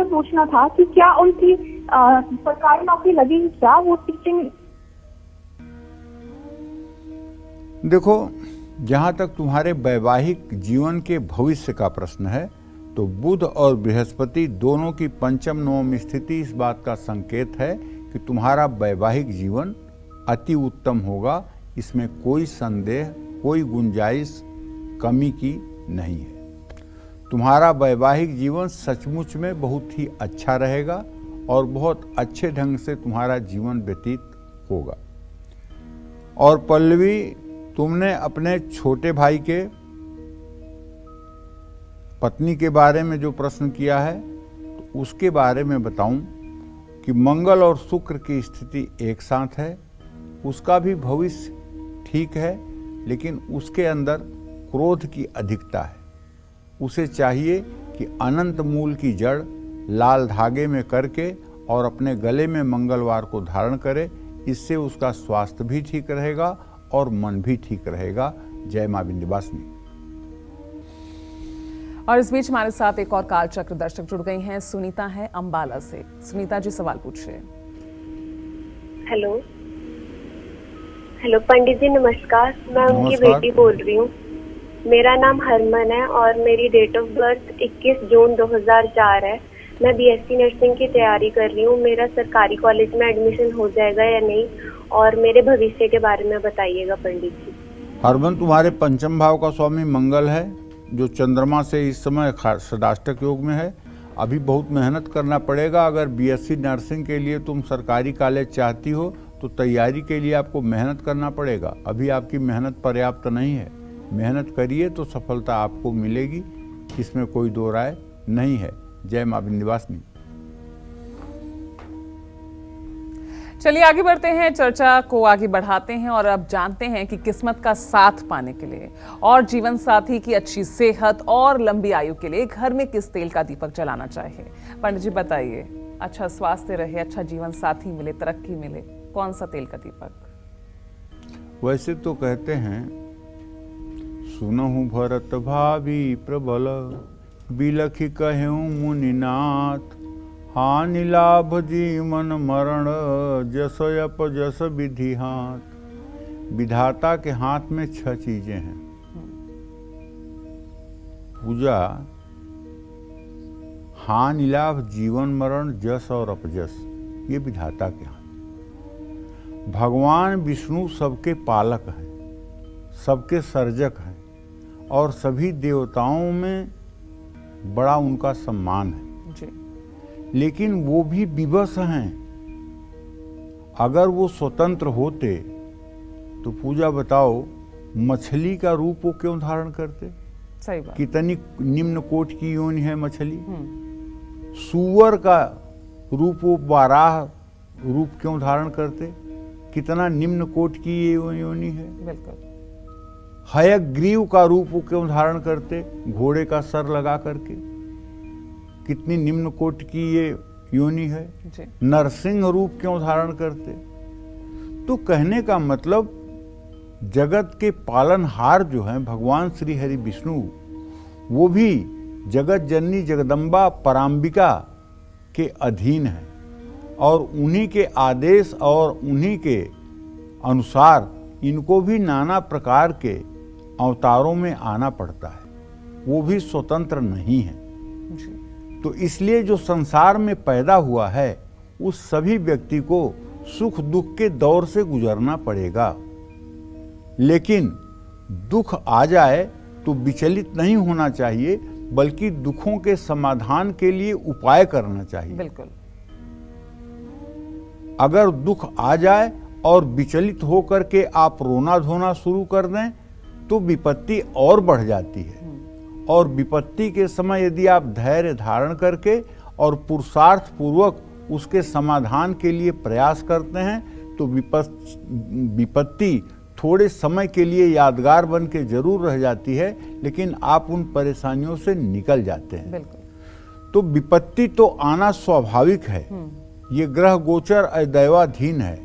पूछना था कि क्या उनकी सरकारी नौकरी लगेगी क्या, वो टीचिंग। देखो, जहाँ तक तुम्हारे वैवाहिक जीवन के भविष्य का प्रश्न है तो बुध और बृहस्पति दोनों की पंचम नवम स्थिति इस बात का संकेत है कि तुम्हारा वैवाहिक जीवन अति उत्तम होगा। इसमें कोई संदेह, कोई गुंजाइश कमी की नहीं है। तुम्हारा वैवाहिक जीवन सचमुच में बहुत ही अच्छा रहेगा और बहुत अच्छे ढंग से तुम्हारा जीवन व्यतीत होगा। और पल्लवी, तुमने अपने छोटे भाई के पत्नी के बारे में जो प्रश्न किया है तो उसके बारे में बताऊं कि मंगल और शुक्र की स्थिति एक साथ है। उसका भी भविष्य ठीक है, लेकिन उसके अंदर क्रोध की अधिकता है। उसे चाहिए कि अनंत मूल की जड़ लाल धागे में करके और अपने गले में मंगलवार को धारण करे। इससे उसका स्वास्थ्य भी ठीक रहेगा और मन भी ठीक रहेगा। जय मां विंध्यवासिनी। और इस बीच हमारे साथ एक और कालचक्र दर्शक जुड़ गई हैं। सुनीता है अंबाला से। सुनीता जी, सवाल पूछिए। हेलो हेलो पंडित जी, नमस्कार। मैं उनकी बेटी बोल रही हूँ। मेरा नाम हरमन है और मेरी डेट ऑफ बर्थ 21 जून 2004 है। मैं बीएससी नर्सिंग की तैयारी कर रही हूँ। मेरा सरकारी कॉलेज में एडमिशन हो जाएगा या नहीं, और मेरे भविष्य के बारे में बताइएगा पंडित जी। हरमन, तुम्हारे पंचम भाव का स्वामी मंगल है, जो चंद्रमा से इस समय षडाष्टक योग में है। अभी बहुत मेहनत करना पड़ेगा। अगर बीएससी नर्सिंग के लिए तुम सरकारी कॉलेज चाहती हो तो तैयारी के लिए आपको मेहनत करना पड़ेगा। अभी आपकी मेहनत पर्याप्त नहीं है। मेहनत करिए तो सफलता आपको मिलेगी, इसमें कोई दो राय नहीं है। जय मां विंध्यवासिनी। चलिए आगे बढ़ते हैं, चर्चा को आगे बढ़ाते हैं और अब जानते हैं कि किस्मत का साथ पाने के लिए और जीवन साथी की अच्छी सेहत और लंबी आयु के लिए घर में किस तेल का दीपक जलाना चाहिए। पंडित जी बताइए, अच्छा स्वास्थ्य रहे, अच्छा जीवन साथी मिले, तरक्की मिले, कौन सा तेल का दीपक? वैसे तो कहते हैं, सुनहु भरत भावी प्रबल बिलखि कहूँ मुनिनाथ, हानि लाभ जीवन मरण जस अप जस विधि हाथ। विधाता के हाथ में 6 चीजें हैं। पूजा, हानि लाभ, जीवन मरण, जस और अपजस, ये विधाता के हाथ। भगवान विष्णु सबके पालक हैं, सबके सर्जक हैं और सभी देवताओं में बड़ा उनका सम्मान है जी। लेकिन वो भी विवश हैं। अगर वो स्वतंत्र होते तो पूजा बताओ, मछली का रूप वो क्यों धारण करते? सही बात। कितनी निम्न कोटि की योनि है मछली। सूअर का रूप वो बाराह रूप क्यों धारण करते? कितना निम्न कोटि की ये योनि है। बिल्कुल। हयग्रीव का रूप वो क्यों धारण करते? घोड़े का सर लगा करके। कितनी निम्न कोटि की ये योनि है। जी। नरसिंह रूप क्यों धारण करते? तो कहने का मतलब, जगत के पालनहार जो हैं भगवान श्री हरि विष्णु, वो भी जगत जननी जगदम्बा पराम्बिका के अधीन है और उन्हीं के आदेश और उन्हीं के अनुसार इनको भी नाना प्रकार के अवतारों में आना पड़ता है, वो भी स्वतंत्र नहीं है। तो इसलिए जो संसार में पैदा हुआ है उस सभी व्यक्ति को सुख दुख के दौर से गुजरना पड़ेगा, लेकिन दुख आ जाए तो विचलित नहीं होना चाहिए, बल्कि दुखों के समाधान के लिए उपाय करना चाहिए। बिल्कुल। अगर दुख आ जाए और विचलित होकर के आप रोना धोना शुरू कर दें तो विपत्ति और बढ़ जाती है। और विपत्ति के समय यदि आप धैर्य धारण करके और पुरुषार्थ पूर्वक उसके समाधान के लिए प्रयास करते हैं तो विपत्ति थोड़े समय के लिए यादगार बन के जरूर रह जाती है, लेकिन आप उन परेशानियों से निकल जाते हैं। बिल्कुल। तो विपत्ति तो आना स्वाभाविक है, ये ग्रह गोचर अदैवाधीन है,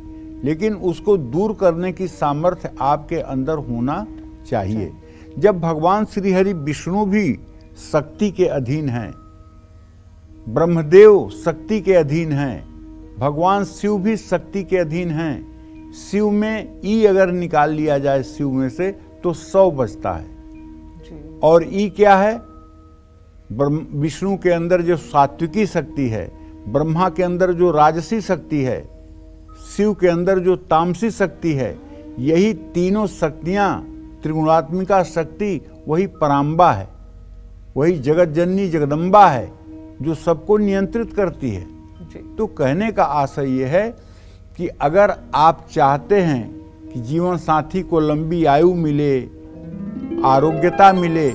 लेकिन उसको दूर करने की सामर्थ्य आपके अंदर होना चाहिए। जब भगवान श्री हरि विष्णु भी शक्ति के अधीन हैं, ब्रह्मदेव शक्ति के अधीन हैं, भगवान शिव भी शक्ति के अधीन हैं। शिव में ई अगर निकाल लिया जाए शिव में से तो 100 बचता है। और ई क्या है? विष्णु के अंदर जो सात्विकी शक्ति है, ब्रह्मा के अंदर जो राजसी शक्ति है, शिव के अंदर जो तामसी शक्ति है, यही तीनों शक्तियां त्रिगुणात्मिका शक्ति वही पराम्बा है, वही जगत जननी जगदम्बा है जो सबको नियंत्रित करती है। तो कहने का आशय यह है कि अगर आप चाहते हैं कि जीवन साथी को लंबी आयु मिले, आरोग्यता मिले,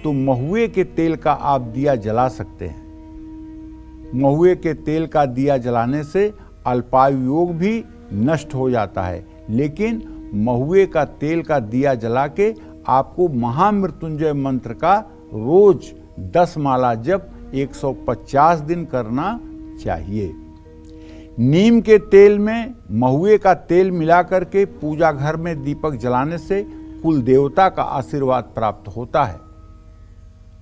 तो महुए के तेल का आप दिया जला सकते हैं। महुए के तेल का दिया जलाने से अल्पायु योग भी नष्ट हो जाता है, लेकिन महुए का तेल का दिया जला के आपको महामृत्युंजय मंत्र का रोज 10 माला जप 150 दिन करना चाहिए। नीम के तेल में महुए का तेल मिलाकर के पूजा घर में दीपक जलाने से कुल देवता का आशीर्वाद प्राप्त होता है,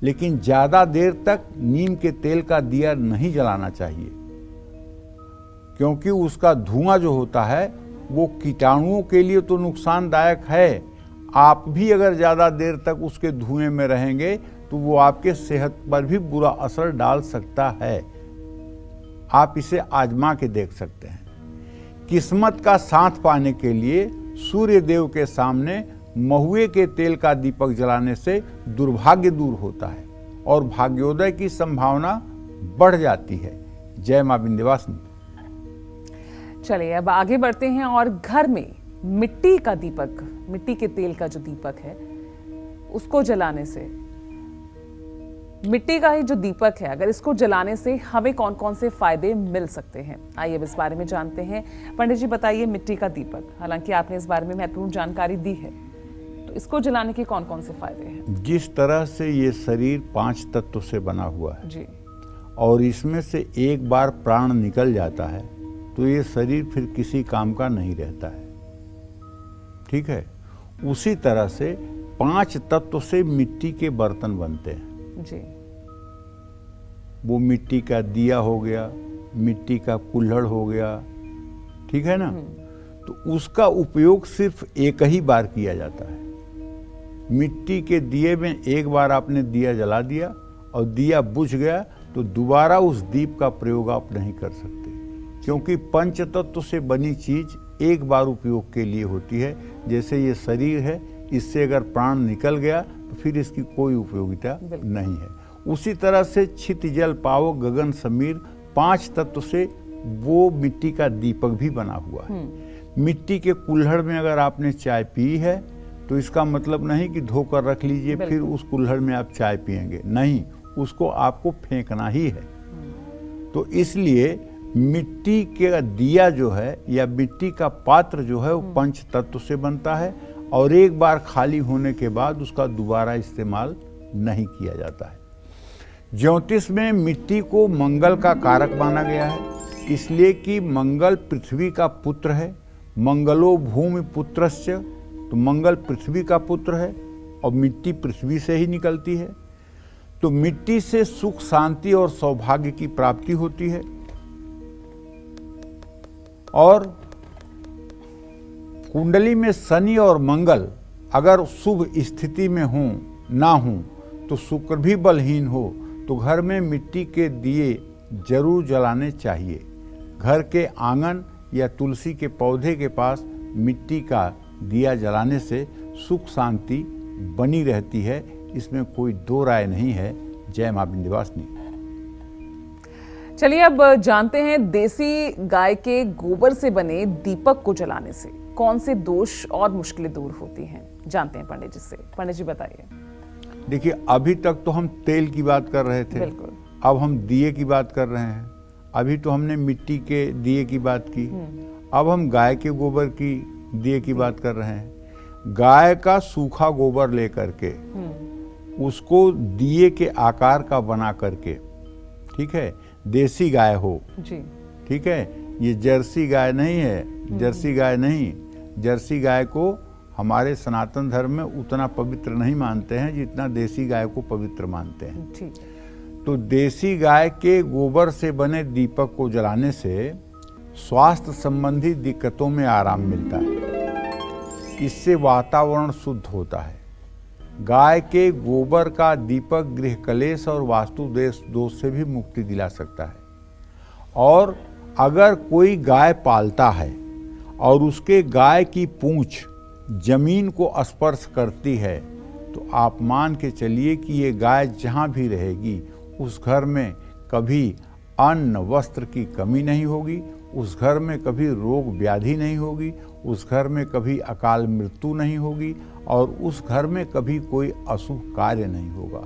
लेकिन ज्यादा देर तक नीम के तेल का दिया नहीं जलाना चाहिए, क्योंकि उसका धुआं जो होता है वो कीटाणुओं के लिए तो नुकसानदायक है। आप भी अगर ज्यादा देर तक उसके धुएं में रहेंगे तो वो आपके सेहत पर भी बुरा असर डाल सकता है। आप इसे आजमा के देख सकते हैं। किस्मत का साथ पाने के लिए सूर्य देव के सामने महुए के तेल का दीपक जलाने से दुर्भाग्य दूर होता है और भाग्योदय की संभावना बढ़ जाती है। जय मां विंध्यवासिनी। चलिए अब आगे बढ़ते हैं और घर में मिट्टी का दीपक, मिट्टी के तेल का जो दीपक है उसको जलाने से, मिट्टी का ही जो दीपक है अगर इसको जलाने से हमें कौन कौन से फायदे मिल सकते हैं, आइए अब इस बारे में जानते हैं। पंडित जी बताइए, मिट्टी का दीपक, हालांकि आपने इस बारे में महत्वपूर्ण जानकारी दी है, तो इसको जलाने के कौन कौन से फायदे हैं? जिस तरह से ये शरीर 5 तत्व से बना हुआ है जी, और इसमें से एक बार प्राण निकल जाता है तो ये शरीर फिर किसी काम का नहीं रहता है, ठीक है। उसी तरह से 5 तत्व से मिट्टी के बर्तन बनते हैं जी। वो मिट्टी का दिया हो गया, मिट्टी का कुल्हड़ हो गया, ठीक है ना। तो उसका उपयोग सिर्फ एक ही बार किया जाता है। मिट्टी के दिए में एक बार आपने दिया जला दिया और दिया बुझ गया तो दोबारा उस दीप का प्रयोग आप नहीं कर सकते, क्योंकि पंच तत्व से बनी चीज एक बार उपयोग के लिए होती है। जैसे ये शरीर है, इससे अगर प्राण निकल गया तो फिर इसकी कोई उपयोगिता नहीं है। उसी तरह से छित जल पावक गगन समीर 5 तत्व से वो मिट्टी का दीपक भी बना हुआ है। मिट्टी के कुल्हड़ में अगर आपने चाय पी है तो इसका मतलब नहीं कि धोकर रख लीजिए फिर उस कुल्हड़ में आप चाय पिएंगे, नहीं, उसको आपको फेंकना ही है। तो इसलिए मिट्टी का दिया जो है या मिट्टी का पात्र जो है वो पंच तत्व से बनता है और एक बार खाली होने के बाद उसका दोबारा इस्तेमाल नहीं किया जाता है। ज्योतिष में मिट्टी को मंगल का कारक माना गया है, इसलिए कि मंगल पृथ्वी का पुत्र है। मंगलो भूमि पुत्रस्य, तो मंगल पृथ्वी का पुत्र है और मिट्टी पृथ्वी से ही निकलती है। तो मिट्टी से सुख, शांति और सौभाग्य की प्राप्ति होती है। और कुंडली में शनि और मंगल अगर शुभ स्थिति में हों ना हों, तो शुक्र भी बलहीन हो, तो घर में मिट्टी के दिए जरूर जलाने चाहिए। घर के आंगन या तुलसी के पौधे के पास मिट्टी का दिया जलाने से सुख शांति बनी रहती है, इसमें कोई दो राय नहीं है। जय मां विंध्यवासिनी। चलिए अब जानते हैं देसी गाय के गोबर से बने दीपक को जलाने से कौन से दोष और मुश्किलें दूर होती हैं। जानते हैं पंडित जी से। पंडित जी बताइए। देखिए, अभी तक तो हम तेल की बात कर रहे थे, बिल्कुल। अब हम दिए की बात कर रहे हैं। अभी तो हमने मिट्टी के दिए की बात की, अब हम गाय के गोबर की दिए की बात कर रहे हैं। गाय का सूखा गोबर लेकर के उसको दिए के आकार का बना करके, ठीक है, देसी गाय हो जी, ठीक है, ये जर्सी गाय नहीं है, जर्सी गाय नहीं। जर्सी गाय को हमारे सनातन धर्म में उतना पवित्र नहीं मानते हैं जितना देसी गाय को पवित्र मानते हैं। ठीक। तो देसी गाय के गोबर से बने दीपक को जलाने से स्वास्थ्य संबंधी दिक्कतों में आराम मिलता है। इससे वातावरण शुद्ध होता है। गाय के गोबर का दीपक गृह कलेश और वास्तु दोष से भी मुक्ति दिला सकता है। और अगर कोई गाय पालता है और उसके गाय की पूंछ जमीन को स्पर्श करती है, तो आप मान के चलिए कि ये गाय जहाँ भी रहेगी उस घर में कभी अन्न वस्त्र की कमी नहीं होगी, उस घर में कभी रोग व्याधि नहीं होगी, उस घर में कभी अकाल मृत्यु नहीं होगी और उस घर में कभी कोई अशुभ कार्य नहीं होगा।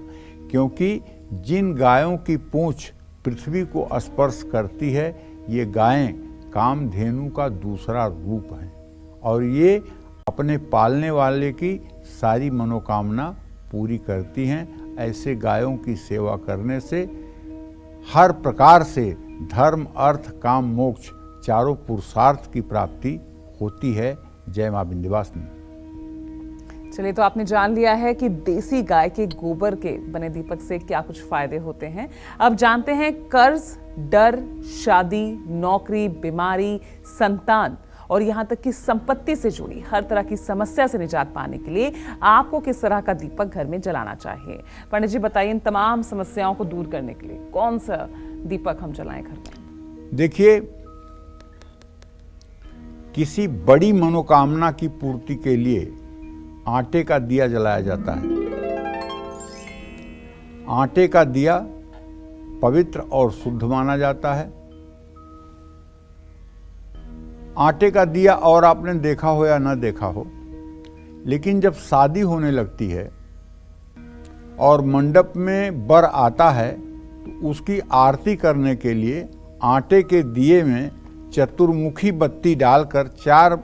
क्योंकि जिन गायों की पूंछ पृथ्वी को स्पर्श करती है, ये गायें कामधेनु का दूसरा रूप है और ये अपने पालने वाले की सारी मनोकामना पूरी करती हैं। ऐसे गायों की सेवा करने से हर प्रकार से धर्म, अर्थ, काम, मोक्ष चारों पुरुषार्थ की प्राप्ति होती है। जय मां विंध्यवासिनी। चलिए, तो आपने जान लिया है कि देसी गाय के गोबर के बने दीपक से क्या कुछ फायदे होते हैं। अब जानते हैं कर्ज, डर, शादी, नौकरी, बीमारी, संतान और यहाँ तक कि संपत्ति से जुड़ी हर तरह की समस्या से निजात पाने के लिए आपको किस तरह का दीपक घर में जलाना चाहिए। पंडित जी बताइए, इन तमाम समस्याओं को दूर करने के लिए कौन सा दीपक हम जलाएं घर में। देखिए, किसी बड़ी मनोकामना की पूर्ति के लिए आटे का दिया जलाया जाता है। आटे का दिया पवित्र और शुद्ध माना जाता है। आटे का दिया, और आपने देखा हो या न देखा हो, लेकिन जब शादी होने लगती है और मंडप में वर आता है तो उसकी आरती करने के लिए आटे के दिए में चतुर्मुखी बत्ती डालकर 4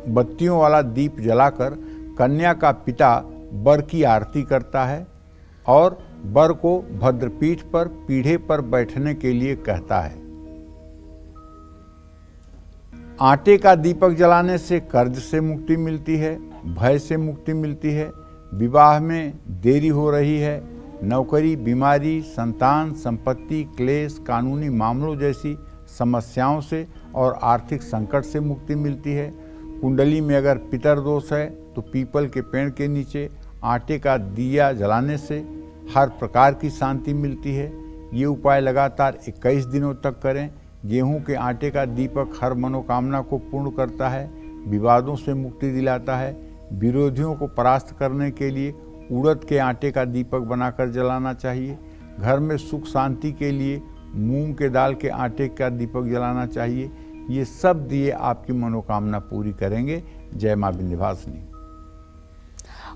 बत्तियों वाला दीप जलाकर कन्या का पिता वर की आरती करता है और वर को भद्रपीठ पर पीढ़े पर बैठने के लिए कहता है। आटे का दीपक जलाने से कर्ज से मुक्ति मिलती है, भय से मुक्ति मिलती है, विवाह में देरी हो रही है, नौकरी, बीमारी, संतान, संपत्ति, क्लेश, कानूनी मामलों जैसी समस्याओं से और आर्थिक संकट से मुक्ति मिलती है। कुंडली में अगर पितर दोष है तो पीपल के पेड़ के नीचे आटे का दिया जलाने से हर प्रकार की शांति मिलती है। ये उपाय लगातार 21 दिनों तक करें। गेहूं के आटे का दीपक हर मनोकामना को पूर्ण करता है, विवादों से मुक्ति दिलाता है। विरोधियों को परास्त करने के लिए उड़द के आटे का दीपक बनाकर जलाना चाहिए। घर में सुख शांति के लिए मूंग के दाल के आटे का दीपक जलाना चाहिए। ये सब दिए आपकी मनोकामना पूरी करेंगे। जय मां विंध्यवासिनी।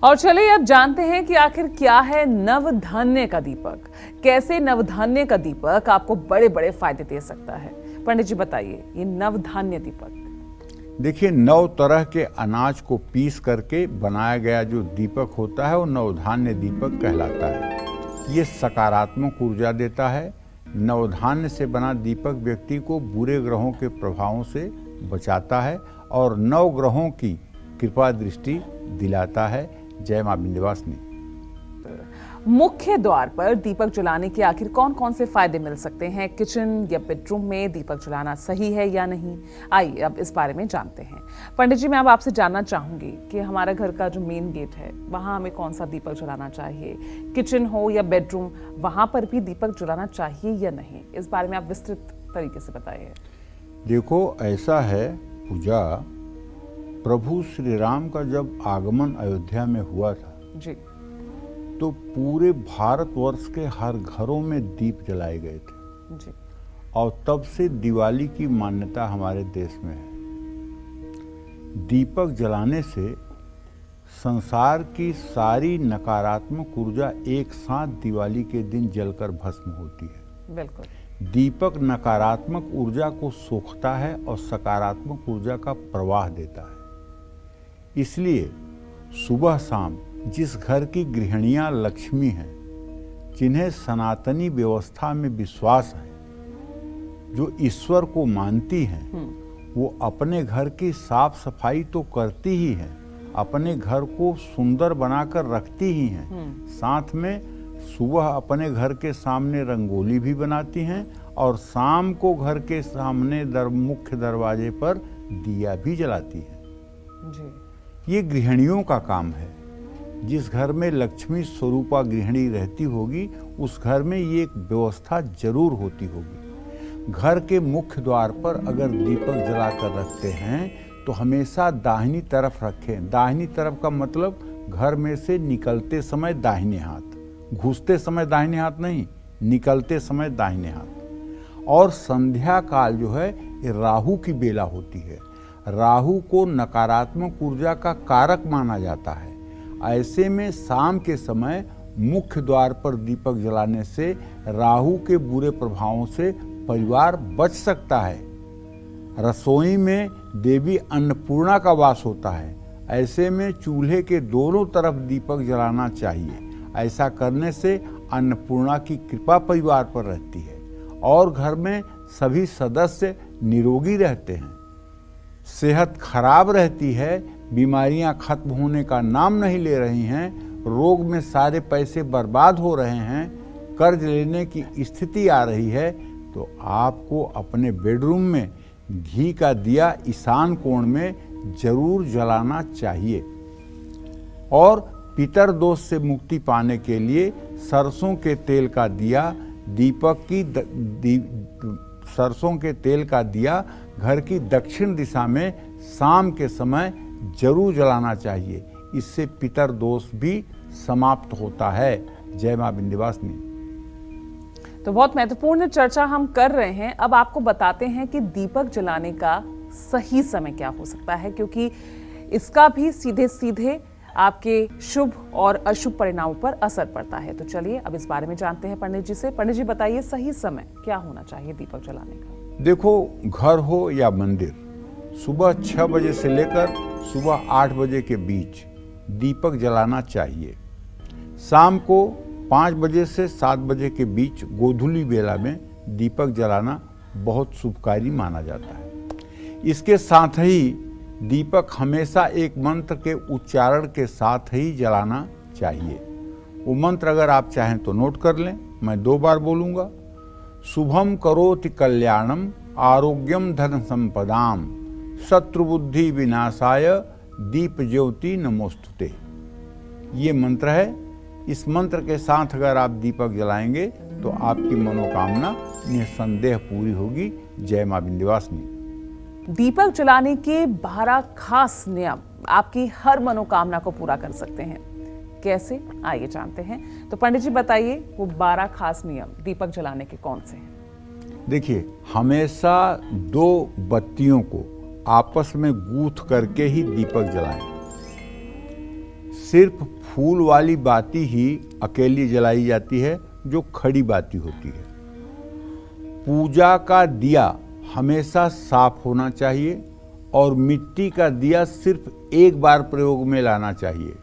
और चलिए अब जानते हैं कि आखिर क्या है नवधान्य का दीपक। कैसे नवधान्य का दीपक आपको बड़े बड़े फायदे दे सकता है। पंडित जी बताइए, ये नवधान्य दीपक। देखिए, 9 तरह के अनाज को पीस करके बनाया गया जो दीपक होता है वो नवधान्य दीपक कहलाता है। ये सकारात्मक ऊर्जा देता है। नवधान्य से बना दीपक व्यक्ति को बुरे ग्रहों के प्रभावों से बचाता है और 9 ग्रहों की कृपा दृष्टि दिलाता है। जय मां विंध्यवासिनी। मुख्य द्वार पर दीपक जलाने के आखिर कौन कौन से फायदे मिल सकते हैं? किचन या बेडरूम में दीपक जलाना सही है या नहीं? आइए अब इस बारे में जानते हैं। पंडित जी, मैं अब आपसे जानना चाहूंगी कि हमारा घर का जो मेन गेट है वहां हमें कौन सा दीपक जलाना चाहिए? किचन हो या बेडरूम, वहां पर भी दीपक जलाना चाहिए या नहीं? इस बारे में आप विस्तृत तरीके से बताइए। देखो, ऐसा है पूजा, प्रभु श्री राम का जब आगमन अयोध्या में हुआ था जी, तो पूरे भारतवर्ष के हर घरों में दीप जलाए गए थे जी, और तब से दिवाली की मान्यता हमारे देश में है। दीपक जलाने से संसार की सारी नकारात्मक ऊर्जा एक साथ दिवाली के दिन जलकर भस्म होती है। बिल्कुल। दीपक नकारात्मक ऊर्जा को सोखता है और सकारात्मक ऊर्जा का प्रवाह देता है। इसलिए सुबह शाम जिस घर की गृहिणियां लक्ष्मी हैं, जिन्हें सनातनी व्यवस्था में विश्वास है, जो ईश्वर को मानती हैं, वो अपने घर की साफ सफाई तो करती ही हैं, अपने घर को सुंदर बनाकर रखती ही हैं, साथ में सुबह अपने घर के सामने रंगोली भी बनाती हैं और शाम को घर के सामने मुख्य दरवाजे पर दिया भी जलाती हैं। जी। ये गृहिणियों का काम है। जिस घर में लक्ष्मी स्वरूपा गृहिणी रहती होगी, उस घर में ये एक व्यवस्था जरूर होती होगी। घर के मुख्य द्वार पर अगर दीपक जलाकर रखते हैं तो हमेशा दाहिनी तरफ रखें। दाहिनी तरफ का मतलब घर में से निकलते समय दाहिने हाथ, घुसते समय दाहिने हाथ नहीं, निकलते समय दाहिने हाथ। और संध्या काल जो है ये राहु की बेला होती है। राहु को नकारात्मक ऊर्जा का कारक माना जाता है। ऐसे में शाम के समय मुख्य द्वार पर दीपक जलाने से राहु के बुरे प्रभावों से परिवार बच सकता है। रसोई में देवी अन्नपूर्णा का वास होता है। ऐसे में चूल्हे के दोनों तरफ दीपक जलाना चाहिए। ऐसा करने से अन्नपूर्णा की कृपा परिवार पर रहती है और घर में सभी सदस्य निरोगी रहते हैं। सेहत खराब रहती है, बीमारियां खत्म होने का नाम नहीं ले रही हैं, रोग में सारे पैसे बर्बाद हो रहे हैं, कर्ज लेने की स्थिति आ रही है, तो आपको अपने बेडरूम में घी का दिया ईशान कोण में जरूर जलाना चाहिए। और पितर दोष से मुक्ति पाने के लिए सरसों के तेल का दिया सरसों के तेल का दिया घर की दक्षिण दिशा में शाम के समय जरूर जलाना चाहिए। इससे पितर दोष भी समाप्त होता है। जय मां विंध्यवासिनी। तो बहुत महत्वपूर्ण चर्चा हम कर रहे हैं। अब आपको बताते हैं कि दीपक जलाने का सही समय क्या हो सकता है, क्योंकि इसका भी सीधे सीधे आपके शुभ और अशुभ परिणामों पर असर पड़ता है। तो चलिए अब इस बारे में जानते हैं पंडित जी से। पंडित जी बताइए, सही समय क्या होना चाहिए दीपक जलाने का? देखो, घर हो या मंदिर, सुबह 6 बजे से लेकर सुबह 8 बजे के बीच दीपक जलाना चाहिए। शाम को 5 बजे से 7 बजे के बीच गोधूली बेला में दीपक जलाना बहुत शुभकारी माना जाता है। इसके साथ ही दीपक हमेशा एक मंत्र के उच्चारण के साथ ही जलाना चाहिए। वो मंत्र अगर आप चाहें तो नोट कर लें, मैं 2 बार बोलूँगा। शुभम करोति कल्याणम आरोग्यम धन संपदाम शत्रुबुद्धि विनाशाय दीप ज्योति नमोस्तुते। ये मंत्र है। इस मंत्र के साथ अगर आप दीपक जलाएंगे तो आपकी मनोकामना निसंदेह पूरी होगी। जय मां विंध्यवासिनी। दीपक जलाने के 12 खास नियम आपकी हर मनोकामना को पूरा कर सकते हैं। कैसे, आइए जानते हैं। तो पंडित जी बताइए, वो 12 खास नियम दीपक जलाने के कौन से हैं? देखिए, हमेशा 2 बत्तियों को आपस में गूंथ करके ही दीपक जलाएं। सिर्फ फूल वाली बाती ही अकेली जलाई जाती है, जो खड़ी बाती होती है। पूजा का दिया हमेशा साफ होना चाहिए और मिट्टी का दिया सिर्फ एक बार प्रयोग में लाना चाहिए।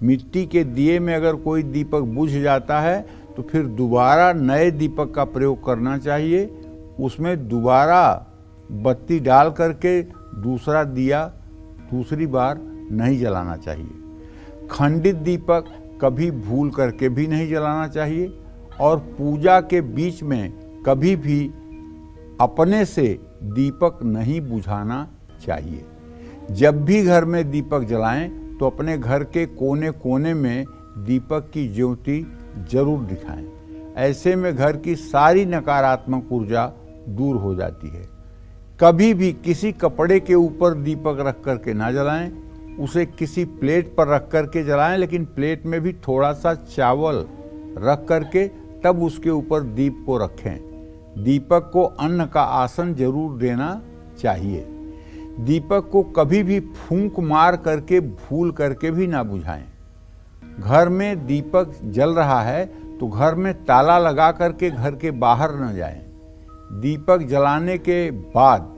मिट्टी के दिए में अगर कोई दीपक बुझ जाता है तो फिर दोबारा नए दीपक का प्रयोग करना चाहिए। उसमें दोबारा बत्ती डाल करके दूसरा दिया दूसरी बार नहीं जलाना चाहिए। खंडित दीपक कभी भूल करके भी नहीं जलाना चाहिए और पूजा के बीच में कभी भी अपने से दीपक नहीं बुझाना चाहिए। जब भी घर में दीपक जलाएं तो अपने घर के कोने कोने में दीपक की ज्योति जरूर दिखाएं। ऐसे में घर की सारी नकारात्मक ऊर्जा दूर हो जाती है। कभी भी किसी कपड़े के ऊपर दीपक रख करके ना जलाएं, उसे किसी प्लेट पर रख करके जलाएं, लेकिन प्लेट में भी थोड़ा सा चावल रख करके तब उसके ऊपर दीप को रखें। दीपक को अन्न का आसन जरूर देना चाहिए। दीपक को कभी भी फूंक मार करके भूल करके भी ना बुझाएं। घर में दीपक जल रहा है तो घर में ताला लगा करके घर के बाहर न जाएं। दीपक जलाने के बाद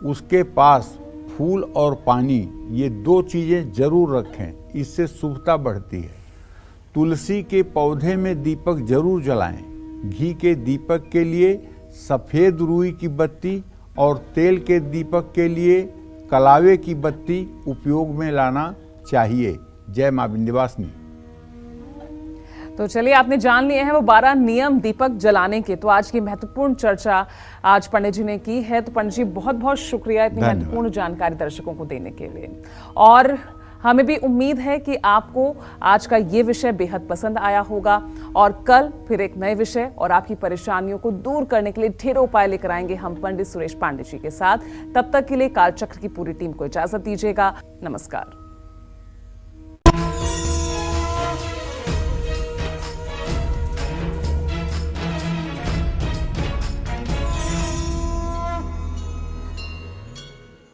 उसके पास फूल और पानी, ये 2 चीजें जरूर रखें, इससे शुभता बढ़ती है। तुलसी के पौधे में दीपक जरूर जलाएं। घी के दीपक के लिए सफेद रुई की बत्ती और तेल के दीपक के लिए कलावे की बत्ती उपयोग में लाना चाहिए। जय मां विंध्यवासिनी। तो चलिए, आपने जान लिए हैं वो 12 नियम दीपक जलाने के। तो आज की महत्वपूर्ण चर्चा आज पंडित जी ने की है। तो पंडित जी बहुत बहुत शुक्रिया इतनी महत्वपूर्ण जानकारी दर्शकों को देने के लिए। और हमें भी उम्मीद है कि आपको आज का ये विषय बेहद पसंद आया होगा और कल फिर एक नए विषय और आपकी परेशानियों को दूर करने के लिए ढेरों उपाय लेकर आएंगे हम पंडित सुरेश पांडे जी के साथ। तब तक के लिए कालचक्र की पूरी टीम को इजाजत दीजिएगा। नमस्कार।